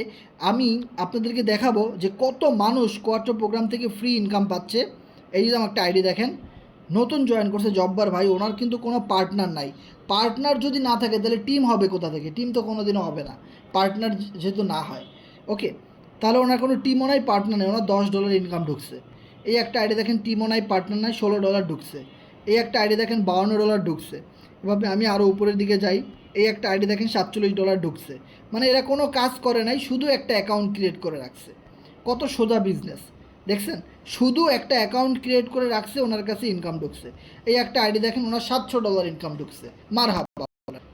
Speaker 1: আমি আপনাদেরকে দেখাবো যে কত মানুষ কোয়ার্টার প্রোগ্রাম থেকে ফ্রি ইনকাম পাচ্ছে। এই যে আমার একটা আইডি দেখেন, নতুন জয়েন করছে জব্বার ভাই, ওনার কিন্তু কোনো পার্টনার নাই। পার্টনার যদি না থাকে তাহলে টিম হবে কোথা থেকে? টিম তো কোনো দিনও হবে না পার্টনার যেহেতু না হয়। ওকে, তাহলে ওনার কোনো টিমও নাই, পার্টনার নেই, ওনার $10 ইনকাম ঢুকছে। এই একটা আইডি দেখেন, টিমও নাই, পার্টনার নাই, $16 ঢুকছে। এই একটা আইডি দেখেন $52 ঢুকছে। এভাবে আমি আরও উপরের দিকে যাই, এই একটা আইডি দেখেন $47 ঢুকছে। মানে এরা কোনো কাজ করে নাই, শুধু একটা অ্যাকাউন্ট ক্রিয়েট করে রাখছে। কত সোজা বিজনেস দেখছেন, শুধু একটা অ্যাকাউন্ট ক্রিয়েট করে রাখছে, ওনার কাছে ইনকাম ঢুকছে। এই একটা আইডি দেখেন, ওনার $700 ইনকাম ঢুকছে। মারহাবা,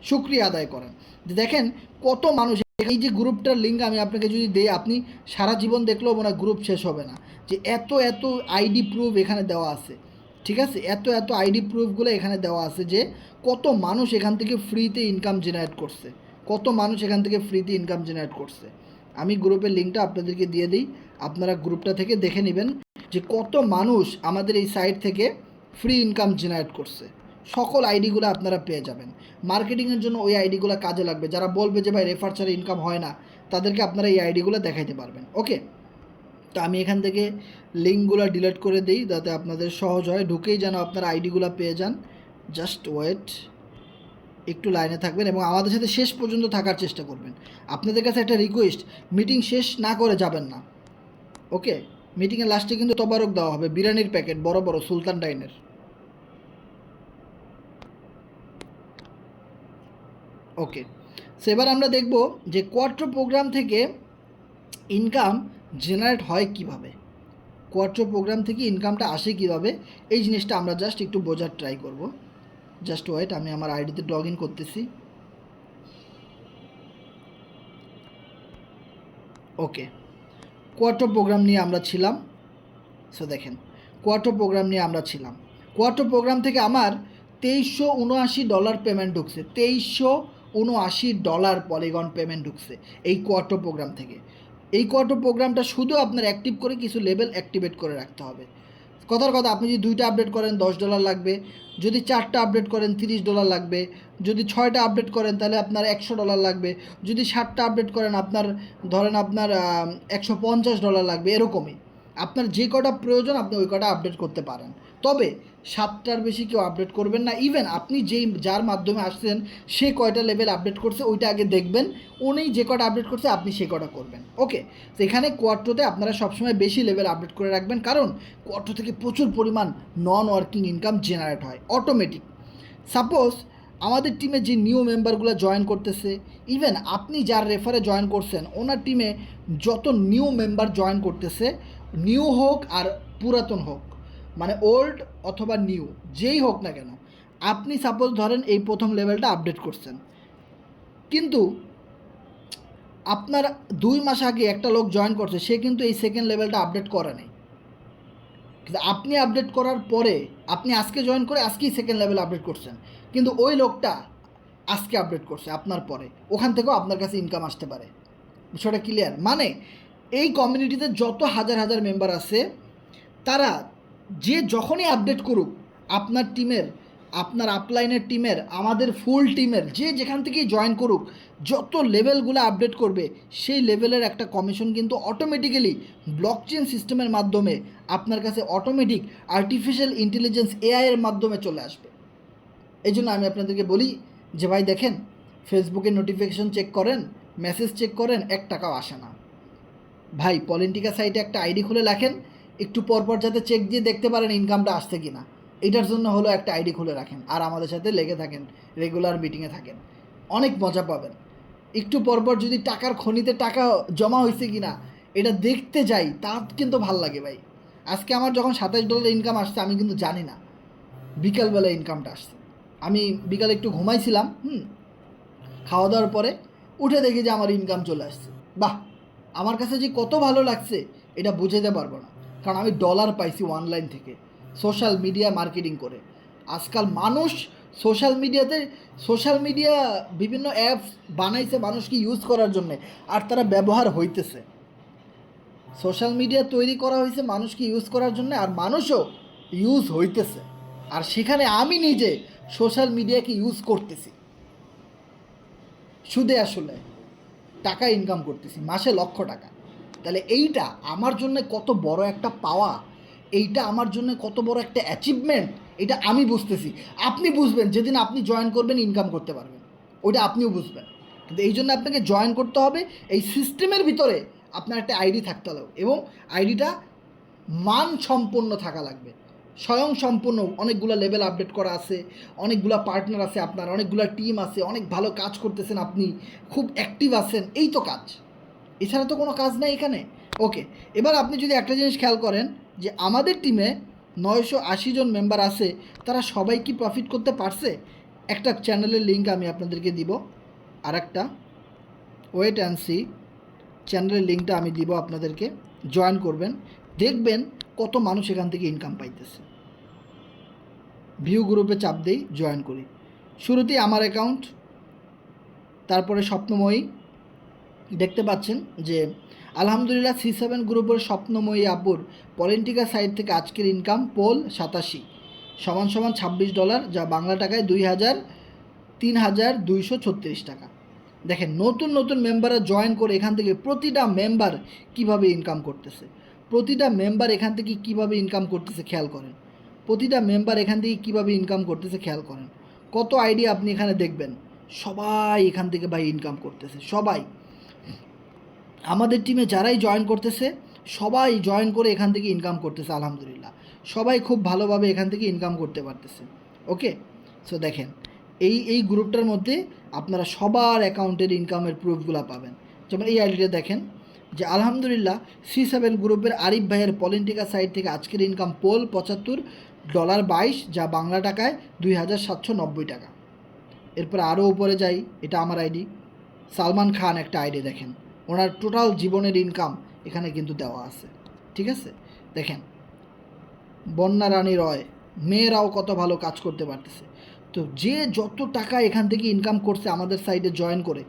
Speaker 1: শুক্রিয়া আদায় করেন। যে দেখেন কত মানুষ, এই যে গ্রুপটার লিঙ্ক আমি আপনাকে যদি দেই, আপনি সারা জীবন দেখলেও মনে হয় গ্রুপ শেষ হবে না, যে এত এত আইডি প্রুফ এখানে দেওয়া আছে। ঠিক আছে, এত এত আইডি প্রুফগুলো এখানে দেওয়া আছে, যে কত মানুষ এখান থেকে ফ্রিতে ইনকাম জেনারেট করছে, কত মানুষ এখান থেকে ফ্রিতে ইনকাম জেনারেট করছে। আমি গ্রুপের লিঙ্কটা আপনাদেরকে দিয়ে দিই, আপনারা গ্রুপটা থেকে দেখে নেবেন যে কত মানুষ আমাদের এই সাইট থেকে ফ্রি ইনকাম জেনারেট করছে। সকল আইডিগুলো আপনারা পেয়ে যাবেন। মার্কেটিংয়ের জন্য ওই আইডিগুলো কাজে লাগবে, যারা বলবে যে ভাই রেফার ছাড়া ইনকাম হয় না, তাদেরকে আপনারা এই আইডিগুলো দেখাইতে পারবেন। ওকে, তো আমি এখান থেকে লিঙ্কগুলো ডিলিট করে দিই যাতে আপনাদের সহজ হয়, ঢুকেই যেন আপনারা আইডিগুলো পেয়ে যান। জাস্ট ওয়েট, একটু লাইনে থাকবেন এবং আমাদের সাথে শেষ পর্যন্ত থাকার চেষ্টা করবেন। আপনাদের কাছে একটা রিকোয়েস্ট, মিটিং শেষ না করে যাবেন না। ওকে, মিটিংয়ের লাস্টে কিন্তু তবারক দেওয়া হবে, বিরিয়ানির প্যাকেট বড় বড় সুলতান ডাইনের। ওকে, সো এবার আমরা দেখব যে কোয়ার্টার প্রোগ্রাম থেকে ইনকাম জেনারেট হয় কিভাবে, কোয়ার্টার প্রোগ্রাম থেকে ইনকামটা আসে কিভাবে, এই জিনিসটা আমরা জাস্ট একটু বোঝার ট্রাই করব। জাস্ট ওয়েট, আমি আমার আইডিতে লগ ইন করতেছি। ওকে, কোয়ার্টার প্রোগ্রাম নিয়ে আমরা ছিলাম। সো দেখেন, কোয়ার্টার প্রোগ্রাম নিয়ে আমরা ছিলাম। কোয়ার্টার প্রোগ্রাম থেকে আমার $2379 পেমেন্ট ঢুকছে, $2379 পলিগন পেমেন্ট ঢুকছে এই কোয়ার্টার প্রোগ্রাম থেকে। এই কোয়ার্টার প্রোগ্রামটা শুধু আপনার অ্যাক্টিভ করে কিছু লেভেল অ্যাক্টিভেট করে রাখতে হবে। কথার কথা, আপনি যদি 2টা আপডেট করেন $10 লাগবে, যদি 4টা আপডেট করেন $30 লাগবে, যদি 6টা আপডেট করেন তাহলে আপনার $100 লাগবে, যদি 7টা আপডেট করেন আপনার ধরেন আপনার $150 লাগবে। এরকমই আপনার যে কটা প্রয়োজন আপনি ওই কটা আপডেট করতে পারেন, তবে 7টার বেশি কেউ আপডেট করবেন না। ইভেন আপনি যার মাধ্যমে আসছেন সে কয়টা লেভেল আপডেট করছে ওইটা আগে দেখবেন, উনি যে কটা আপডেট করছে আপনি সে কটা করবেন। ওকে, তো এখানে কোয়ার্টারতে আপনারা সবসময় বেশি লেভেল আপডেট করে রাখবেন, কারণ কোয়ার্টার থেকে প্রচুর পরিমাণ নন ওয়ার্কিং ইনকাম জেনারেট হয় অটোমেটিক। সাপোজ আমাদের টিমে যে নিউ মেম্বারগুলো জয়েন করতেছে, ইভেন আপনি যার রেফারে জয়েন করছেন ওনার টিমে যত নিউ মেম্বার জয়েন করতেছে, নিউ হোক আর পুরাতন হোক, মানে ওল্ড অথবা নিউ যেই হোক না কেন, আপনি সাপোজ ধরেন এই প্রথম লেভেলটা আপডেট করছেন, কিন্তু আপনার 2 মাস আগে একটা লোক জয়েন করছে, সে কিন্তু এই সেকেন্ড লেভেলটা আপডেট করে নাই। কিন্তু আপনি আপডেট করার পরে, আপনি আজকে জয়েন করে আজকেই সেকেন্ড লেভেল আপডেট করছেন, কিন্তু ওই লোকটা আজকে আপডেট করছে আপনার পরে, ওখান থেকেও আপনার কাছে ইনকাম আসতে পারে। বিষয়টা ক্লিয়ার? মানে এই কমিউনিটিতে যত হাজার হাজার মেম্বার আছে, তারা যে যখনই আপডেট করুক আপনার টিমের আপনার আপলাইনের টিমের, আমাদের ফুল টিমের যে যেখান থেকেই জয়েন করুক, যত লেভেলগুলো আপডেট করবে সেই লেভেলের একটা কমিশন কিন্তু অটোমেটিক্যালি ব্লকচেন সিস্টেমের মাধ্যমে আপনার কাছে অটোমেটিক আর্টিফিশিয়াল ইন্টেলিজেন্স এআইয়ের মাধ্যমে চলে আসবে। এই জন্য আমি আপনাদেরকে বলি যে ভাই দেখেন, ফেসবুকে নোটিফিকেশন চেক করেন, মেসেজ চেক করেন, 1 টাকাও আসে না। ভাই পলিটিকা সাইটে একটা আইডি খুলে রাখেন, একটু পরপর যাতে চেক দিয়ে দেখতে পারেন ইনকামটা আসছে কি না, এটার জন্য হলো একটা আইডি খুলে রাখেন আর আমাদের সাথে লেগে থাকেন, রেগুলার মিটিংয়ে থাকেন, অনেক মজা পাবেন। একটু পরপর যদি টাকার খনিতে টাকা জমা হয়েছে কি না এটা দেখতে যাই, তা কিন্তু ভাল লাগে ভাই। আজকে আমার যখন $27 ইনকাম আসছে আমি কিন্তু জানি না বিকালবেলা ইনকামটা আসছে। আমি বিকালে একটু ঘুমাইছিলাম, খাওয়া দাওয়ার পরে উঠে দেখি যে আমার ইনকাম চলে আসছে। বাহ, আমার কাছে যে কত ভালো লাগছে এটা বুঝাতে পারবো না, কারণ আমি ডলার পাইছি অনলাইন থেকে সোশ্যাল মিডিয়া মার্কেটিং করে। আজকাল মানুষ সোশ্যাল মিডিয়া বিভিন্ন অ্যাপস বানাইছে মানুষকে ইউজ করার জন্যে, আর তারা ব্যবহার হইতেছে। সোশ্যাল মিডিয়া তৈরি করা হয়েছে মানুষকে ইউজ করার জন্য, আর মানুষও ইউজ হইতেছে। আর সেখানে আমি নিজে সোশ্যাল মিডিয়াকে ইউজ করতেছি, সুদে আসলে টাকা ইনকাম করতেছি মাসে লক্ষ টাকা। তাহলে এইটা আমার জন্য কত বড় একটা পাওয়া, এইটা আমার জন্য কত বড় একটা অ্যাচিভমেন্ট, এটা আমি বুঝতেছি। আপনি বুঝবেন যেদিন আপনি জয়েন করবেন, ইনকাম করতে পারবেন, ওইটা আপনিও বুঝবেন। কিন্তু এই জন্য আপনাকে জয়েন করতে হবে, এই সিস্টেমের ভিতরে আপনার একটা আইডি থাকতে হবে এবং আইডিটা মানসম্পন্ন থাকা লাগবে, স্বয়ংসম্পূর্ণ। অনেকগুলো লেভেল আপডেট করা আছে, অনেকগুলো পার্টনার আছে আপনার, অনেকগুলো টিম আছে, অনেক ভালো কাজ করতেছেন, আপনি খুব অ্যাক্টিভ আছেন, এই তো কাজ, এছাড়া তো কোনো কাজ নাই এখানে। ওকে, এবার আপনি যদি একটা জিনিস খেয়াল করেন যে আমাদের টিমে 980 জন মেম্বার আছে, তারা সবাই কি প্রফিট করতে পারছে? একটা চ্যানেলের লিঙ্ক আমি আপনাদেরকে দিব, আর একটা ওয়েট অ্যান্ড সি চ্যানেলের লিঙ্কটা আমি দিব আপনাদেরকে, জয়েন করবেন, দেখবেন কত মানুষ এখান থেকে ইনকাম পাইতেছে। ভিউ গ্রুপে চাপ দেই, জয়েন করি। শুরুতেই আমার অ্যাকাউন্ট, তারপরে স্বপ্নময়ী, দেখতে পাচ্ছেন যে আলহামদুলিল্লাহ C7 গ্রুপের স্বপ্নময়ী আপুর পলিটিকা সাইট থেকে আজকের ইনকাম পোল 87 = $26, যা বাংলা টাকায় 3,236 টাকা। দেখেন নতুন নতুন মেম্বাররা জয়েন করে এখান থেকে প্রতিটা মেম্বার কিভাবে ইনকাম করতেছে, প্রতিটা মেম্বার এখান থেকে কিভাবে ইনকাম করতেছে খেয়াল করেন, প্রতিটা মেম্বার এখান থেকে কিভাবে ইনকাম করতেছে খেয়াল করেন। কত আইডিয়া আপনি এখানে দেখবেন, সবাই এখান থেকে ভাই ইনকাম করতেছে। সবাই আমাদের টিমে যারাই জয়েন করতেছে সবাই জয়েন করে এখান থেকে ইনকাম করতেছে, আলহামদুলিল্লাহ সবাই খুব ভালোভাবে এখান থেকে ইনকাম করতে পারতেছে। ওকে, সো দেখেন এই গ্রুপটার মধ্যে আপনারা সবার অ্যাকাউন্টের ইনকামের প্রুফগুলো পাবেন। যেমন এই আইডিটা দেখেন যে আলহামদুলিল্লাহ C7 গ্রুপের আরিফ ভাইয়ের পলিটিকা সাইট থেকে আজকের ইনকাম পোল $75.22, যা বাংলা টাকায় 2,790 টাকা। এরপর আরও উপরে যাই, এটা আমার আইডি, সালমান খান একটা আইডি দেখেন, ওনার টোটাল জীবনের ইনকাম এখানে কিন্তু দেওয়া আছে। ঠিক আছে, দেখেন বন্যা রানী রয়, মেয়েরাও কত ভালো কাজ করতে পারতেছে। তো যে যত টাকা এখান থেকে ইনকাম করছে আমাদের সাইটে জয়েন করে,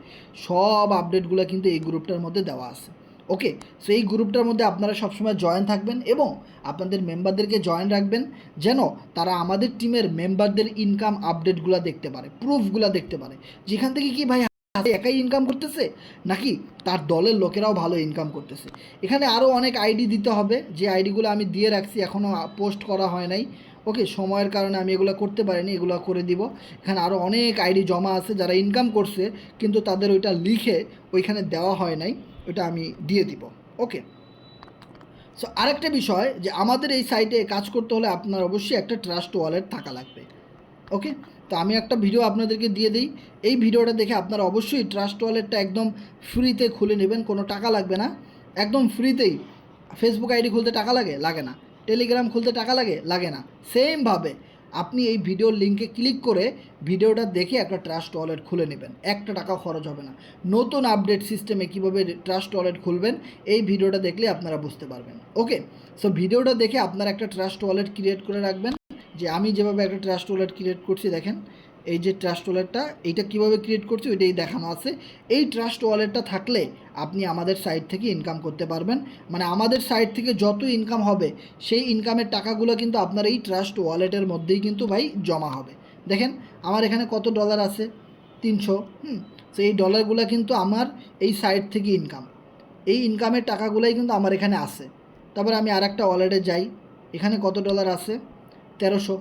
Speaker 1: সব আপডেটগুলো কিন্তু এই গ্রুপটার মধ্যে দেওয়া আছে। ওকে, সো এই গ্রুপটার মধ্যে আপনারা সবসময় জয়েন থাকবেন এবং আপনাদের মেম্বারদেরকে জয়েন রাখবেন, যেন তারা আমাদের টিমের মেম্বারদের ইনকাম আপডেটগুলো দেখতে পারে, প্রুফগুলো দেখতে পারে, যেখান থেকে কি ভাই একাই ইনকাম করতেছে নাকি তার দলের লোকেরাও ভালো ইনকাম করতেছে। এখানে আরও অনেক আইডি দিতে হবে, যে আইডিগুলো আমি দিয়ে রাখছি, এখনও পোস্ট করা হয় নাই। ওকে, সময়ের কারণে আমি এগুলো করতে পারিনি, এগুলো করে দিব। এখানে আরও অনেক আইডি জমা আছে যারা ইনকাম করছে, কিন্তু তাদের ওইটা লিখে ওইখানে দেওয়া হয় নাই, ওইটা আমি দিয়ে দিব। ওকে, সো আরেকটা বিষয় যে আমাদের এই সাইটে কাজ করতে হলে আপনার অবশ্যই একটা ট্রাস্ট ওয়ালেট থাকা লাগবে। ওকে, তো আমি একটা ভিডিও আপনাদেরকে দিয়ে দিই, এই ভিডিওটা দেখে আপনারা অবশ্যই ট্রাস্ট ওয়ালেটটা একদম ফ্রিতে খুলে নেবেন, কোনো টাকা লাগবে না, একদম ফ্রিতেই। ফেসবুক আইডি খুলতে টাকা লাগে? লাগে না। টেলিগ্রাম খুলতে টাকা লাগে? লাগে না। সেমভাবে আপনি এই ভিডিওর লিঙ্কে ক্লিক করে ভিডিওটা দেখে একটা ট্রাস্ট ওয়ালেট খুলে নেবেন, একটা টাকাও খরচ হবে না। নতুন আপডেট সিস্টেমে কীভাবে ট্রাস্ট ওয়ালেট খুলবেন এই ভিডিওটা দেখলে আপনারা বুঝতে পারবেন। ওকে, সো ভিডিওটা দেখে আপনারা একটা ট্রাস্ট ওয়ালেট ক্রিয়েট করে রাখবেন, যে আমি যেভাবে একটা ট্রাস্ট ওয়ালেট ক্রিয়েট করছি, দেখেন এই যে ট্রাস্ট ওয়ালেটটা, এইটা কীভাবে ক্রিয়েট করছি ওইটাই দেখানো আছে। এই ট্রাস্ট ওয়ালেটটা থাকলে আপনি আমাদের সাইট থেকে ইনকাম করতে পারবেন, মানে আমাদের সাইট থেকে যত ইনকাম হবে সেই ইনকামের টাকাগুলো কিন্তু আপনার এই ট্রাস্ট ওয়ালেটের মধ্যেই কিন্তু ভাই জমা হবে, দেখেন আমার এখানে কত ডলার আছে, 300। তো এই ডলারগুলো কিন্তু আমার এই সাইট থেকে ইনকাম, এই ইনকামের টাকাগুলোই কিন্তু আমার এখানে আছে। তারপরে আমি আরেকটা ওয়ালেটে যাই, এখানে কত ডলার আছে, 1300,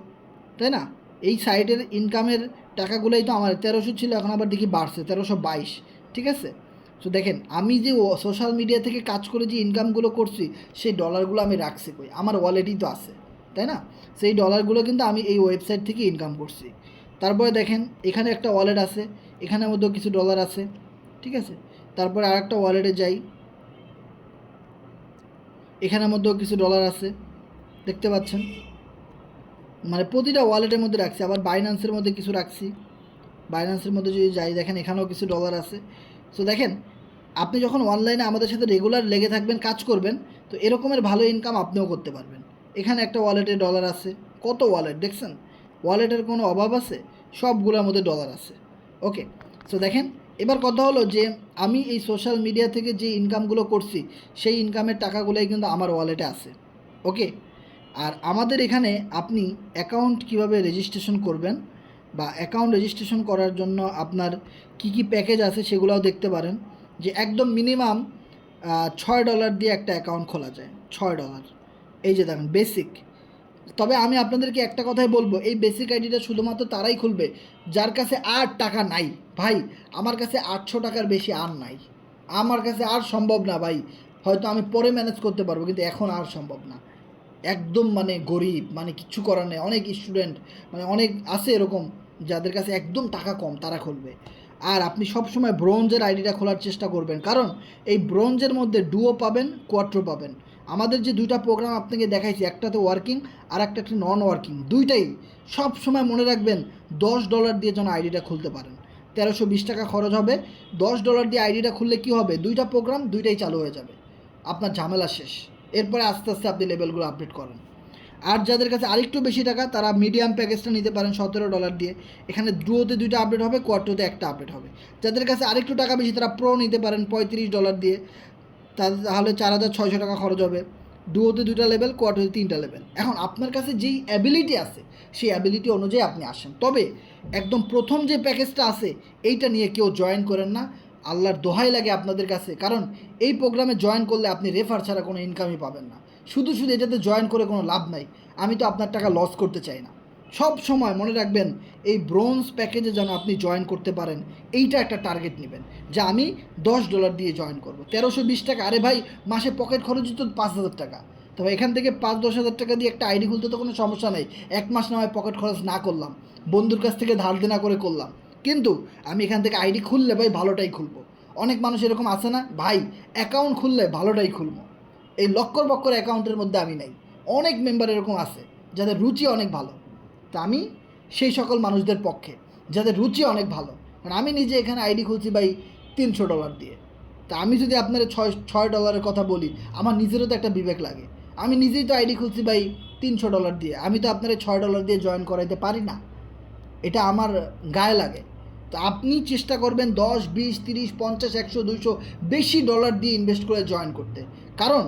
Speaker 1: তাই না? এই সাইটের ইনকামের টাকাগুলোই তো আমার 1300 ছিল, এখন আবার দেখি বাড়ছে 1322, ঠিক আছে? তো দেখেন আমি যে সোশ্যাল মিডিয়া থেকে কাজ করে যে ইনকামগুলো করছি সেই ডলারগুলো আমি রাখছি কই, আমার ওয়ালেটই তো আছে, তাই না? সেই ডলারগুলো কিন্তু আমি এই ওয়েবসাইট থেকে ইনকাম করছি। তারপরে দেখেন এখানে একটা ওয়ালেট আছে, এখানের মধ্যেও কিছু ডলার আছে, ঠিক আছে? তারপরে আরেকটা ওয়ালেটে যাই, এখানের মধ্যেও কিছু ডলার আছে, দেখতে পাচ্ছেন? মানে প্রতিটা ওয়ালেটের মধ্যে রাখছি। আবার বাইন্যান্সের মধ্যে কিছু রাখছি, বাইন্যান্সের মধ্যে যদি যাই দেখেন এখানেও কিছু ডলার আছে। সো দেখেন আপনি যখন অনলাইনে আমাদের সাথে রেগুলার লেগে থাকবেন, কাজ করবেন, তো এরকমের ভালো ইনকাম আপনিও করতে পারবেন। এখানে একটা ওয়ালেটে ডলার আছে, কত ওয়ালেট দেখছেন? ওয়ালেটের কোনো অভাব আছে? সবগুলোর মধ্যে ডলার আছে। ওকে, সো দেখেন এবার কথা হলো যে আমি এই সোশ্যাল মিডিয়া থেকে যে ইনকামগুলো করছি সেই ইনকামের টাকাগুলোই কিন্তু আমার ওয়ালেটে আছে। ওকে, আর আমাদের এখানে আপনি অ্যাকাউন্ট কিভাবে রেজিস্ট্রেশন করবেন বা অ্যাকাউন্ট রেজিস্ট্রেশন করার জন্য আপনার কি কি প্যাকেজ আছে সেগুলোও দেখতে পারেন। যে একদম মিনিমাম $6 দিয়ে একটা অ্যাকাউন্ট খোলা যায়, $6। এই যে দেখেন বেসিক। তবে আমি আপনাদেরকে একটা কথাই বলবো, এই বেসিক আইডিটা শুধুমাত্র তারাই খুলবে যার কাছে আর টাকা নাই। ভাই আমার কাছে 800 টাকার বেশি আর নাই, আমার কাছে আর সম্ভব না ভাই। হয়তো আমি পরে ম্যানেজ করতে পারবো কিন্তু এখন আর সম্ভব না। একদম মানে গরিব, মানে কিচ্ছু করার নেই। অনেক স্টুডেন্ট মানে অনেক আছে এরকম যাদের কাছে একদম টাকা কম, তারা খুলবে। আর আপনি সবসময় ব্রোঞ্জের আইডিটা খোলার চেষ্টা করবেন, কারণ এই ব্রোঞ্জের মধ্যে ডুও পাবেন, কোয়াট্রো পাবেন। আমাদের যে দুইটা প্রোগ্রাম আপনাকে দেখাইছি, একটাতে ওয়ার্কিং আর একটা নন ওয়ার্কিং, দুইটাই সব সময় মনে রাখবেন $10 দিয়ে যেন আইডিটা খুলতে পারেন। 1320 টাকা খরচ হবে, $10 দিয়ে আইডিটা খুললে কি হবে, দুইটা প্রোগ্রাম দুইটাই চালু হয়ে যাবে, আপনার ঝামেলা শেষ। এরপরে আস্তে আস্তে আপনি লেভেলগুলো আপডেট করেন। আর যাদের কাছে আরেকটু বেশি টাকা তারা মিডিয়াম প্যাকেজটা নিতে পারেন $17 দিয়ে। এখানে ডুয়োতে 2টা আপডেট হবে, কোয়ার্টোতে একটা আপডেট হবে। যাদের কাছে আরেকটু টাকা বেশি তারা প্রো নিতে পারেন $35 দিয়ে, তাহলে 4600 টাকা খরচ হবে। ডুয়োতে 2টা লেভেল, কোয়ার্টোতে 3টা লেভেল। এখন আপনার কাছে যেই অ্যাবিলিটি আছে সেই অ্যাবিলিটি অনুযায়ী আপনি আসেন। তবে একদম প্রথম যে প্যাকেজটা আছে এইটা নিয়ে কেউ জয়েন করেন না, আল্লাহর দোহাই লাগে আপনাদের কাছে। কারণ এই প্রোগ্রামে জয়েন করলে আপনি রেফার ছাড়া কোনো ইনকামই পাবেন না। শুধু শুধু এটাতে জয়েন করে কোনো লাভ নাই। আমি তো আপনার টাকা লস করতে চাই না। সব সময় মনে রাখবেন এই ব্রোঞ্জ প্যাকেজে যেন আপনি জয়েন করতে পারেন, এইটা একটা টার্গেট নেবেন যে আমি $10 দিয়ে জয়েন করব। 1320 টাকা, আরে ভাই মাসে পকেট খরচই তো 5000 টাকা। তবে এখান থেকে 5-10 হাজার টাকা দিয়ে একটা আইডি খুলতে তো কোনো সমস্যা নেই। এক মাস না হয় পকেট খরচ না করলাম, বন্ধুর কাছ থেকে ধার দেনা করে করলাম, কিন্তু আমি এখান থেকে আইডি খুললে ভাই ভালোটাই খুলবো। অনেক মানুষ এরকম আছে না ভাই, অ্যাকাউন্ট খুললে ভালোটাই খুলবো। এই লক্কর বক্কর অ্যাকাউন্টের মধ্যে আমি নেই। অনেক মেম্বার এরকম আছে যাদের রুচি অনেক ভালো। তা আমি সেই সকল মানুষদের পক্ষে যাদের রুচি অনেক ভালো। কারণ আমি নিজে এখানে আইডি খুলছি ভাই $300 দিয়ে। তা আমি যদি আপনার $6 কথা বলি, আমার নিজেরও তো একটা বিবেক লাগে। আমি নিজেই তো আইডি খুলছি ভাই $300 দিয়ে, আমি তো আপনার $6 দিয়ে জয়েন করাইতে পারি না, এটা আমার গায়ে লাগে। তো আপনি চেষ্টা করবেন 10, 20, 30, 50, 100, 200 বেশি ডলার দিয়ে ইনভেস্ট করে জয়েন করতে। কারণ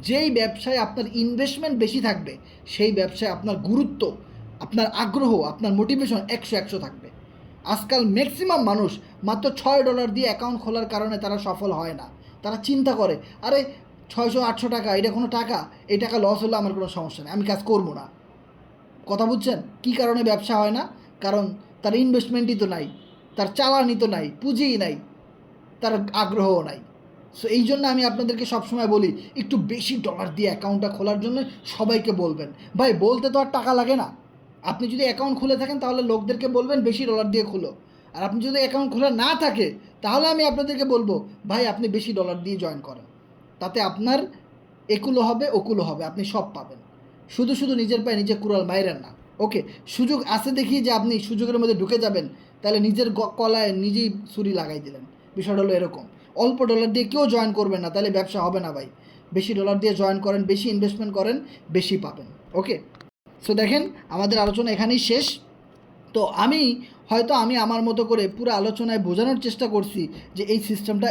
Speaker 1: যেই ব্যবসায় আপনার ইনভেস্টমেন্ট বেশি থাকবে সেই ব্যবসায় আপনার গুরুত্ব, আপনার আগ্রহ, আপনার মোটিভেশন 100 থাকবে। আজকাল ম্যাক্সিমাম মানুষ মাত্র $6 দিয়ে অ্যাকাউন্ট খোলার কারণে তারা সফল হয় না। তারা চিন্তা করে আরে 600-800 টাকা এটা কোনো টাকা, এই টাকা লস হলে আমার কোনো সমস্যা নেই, আমি কাজ করবো না। কথা বুঝছেন কী কারণে ব্যবসা হয় না? কারণ তার ইনভেস্টমেন্টই তো নাই, তার চালানি তো নাই, পুঁজিই নাই, তার আগ্রহও নাই। সো এই জন্য আমি আপনাদেরকে সবসময় বলি একটু বেশি ডলার দিয়ে অ্যাকাউন্টটা খোলার জন্য সবাইকে বলবেন। ভাই বলতে তো আর টাকা লাগে না। আপনি যদি অ্যাকাউন্ট খুলে থাকেন তাহলে লোকদেরকে বলবেন বেশি ডলার দিয়ে খুলো। আর আপনি যদি অ্যাকাউন্ট খোলা না থাকে তাহলে আমি আপনাদেরকে বলবো ভাই আপনি বেশি ডলার দিয়ে জয়েন করেন। তাতে আপনার একুলো হবে ওকুলো হবে, আপনি সব পাবেন। শুধু শুধু নিজের পায়ে নিজে কুড়াল মাইরেন না। ওকে, সুযোগ আছে দেখি যে আপনি সুযোগের মধ্যে ঢুকে যাবেন, তাহলে নিজের কলায় নিজেই ছুরি লাগাই দিলেন। বিষয়টা হলো এরকম। অল্প ডলার দিয়ে কেউ জয়েন করবেন না, তাহলে ব্যবসা হবে না ভাই। বেশি ডলার দিয়ে জয়েন করেন, বেশি ইনভেস্টমেন্ট করেন, বেশি পাবেন। ওকে, সো দেখেন আমাদের আলোচনা এখানেই শেষ। তো আমি আমার মতো করে পুরো আলোচনায় বোঝানোর চেষ্টা করছি যে এই সিস্টেমটা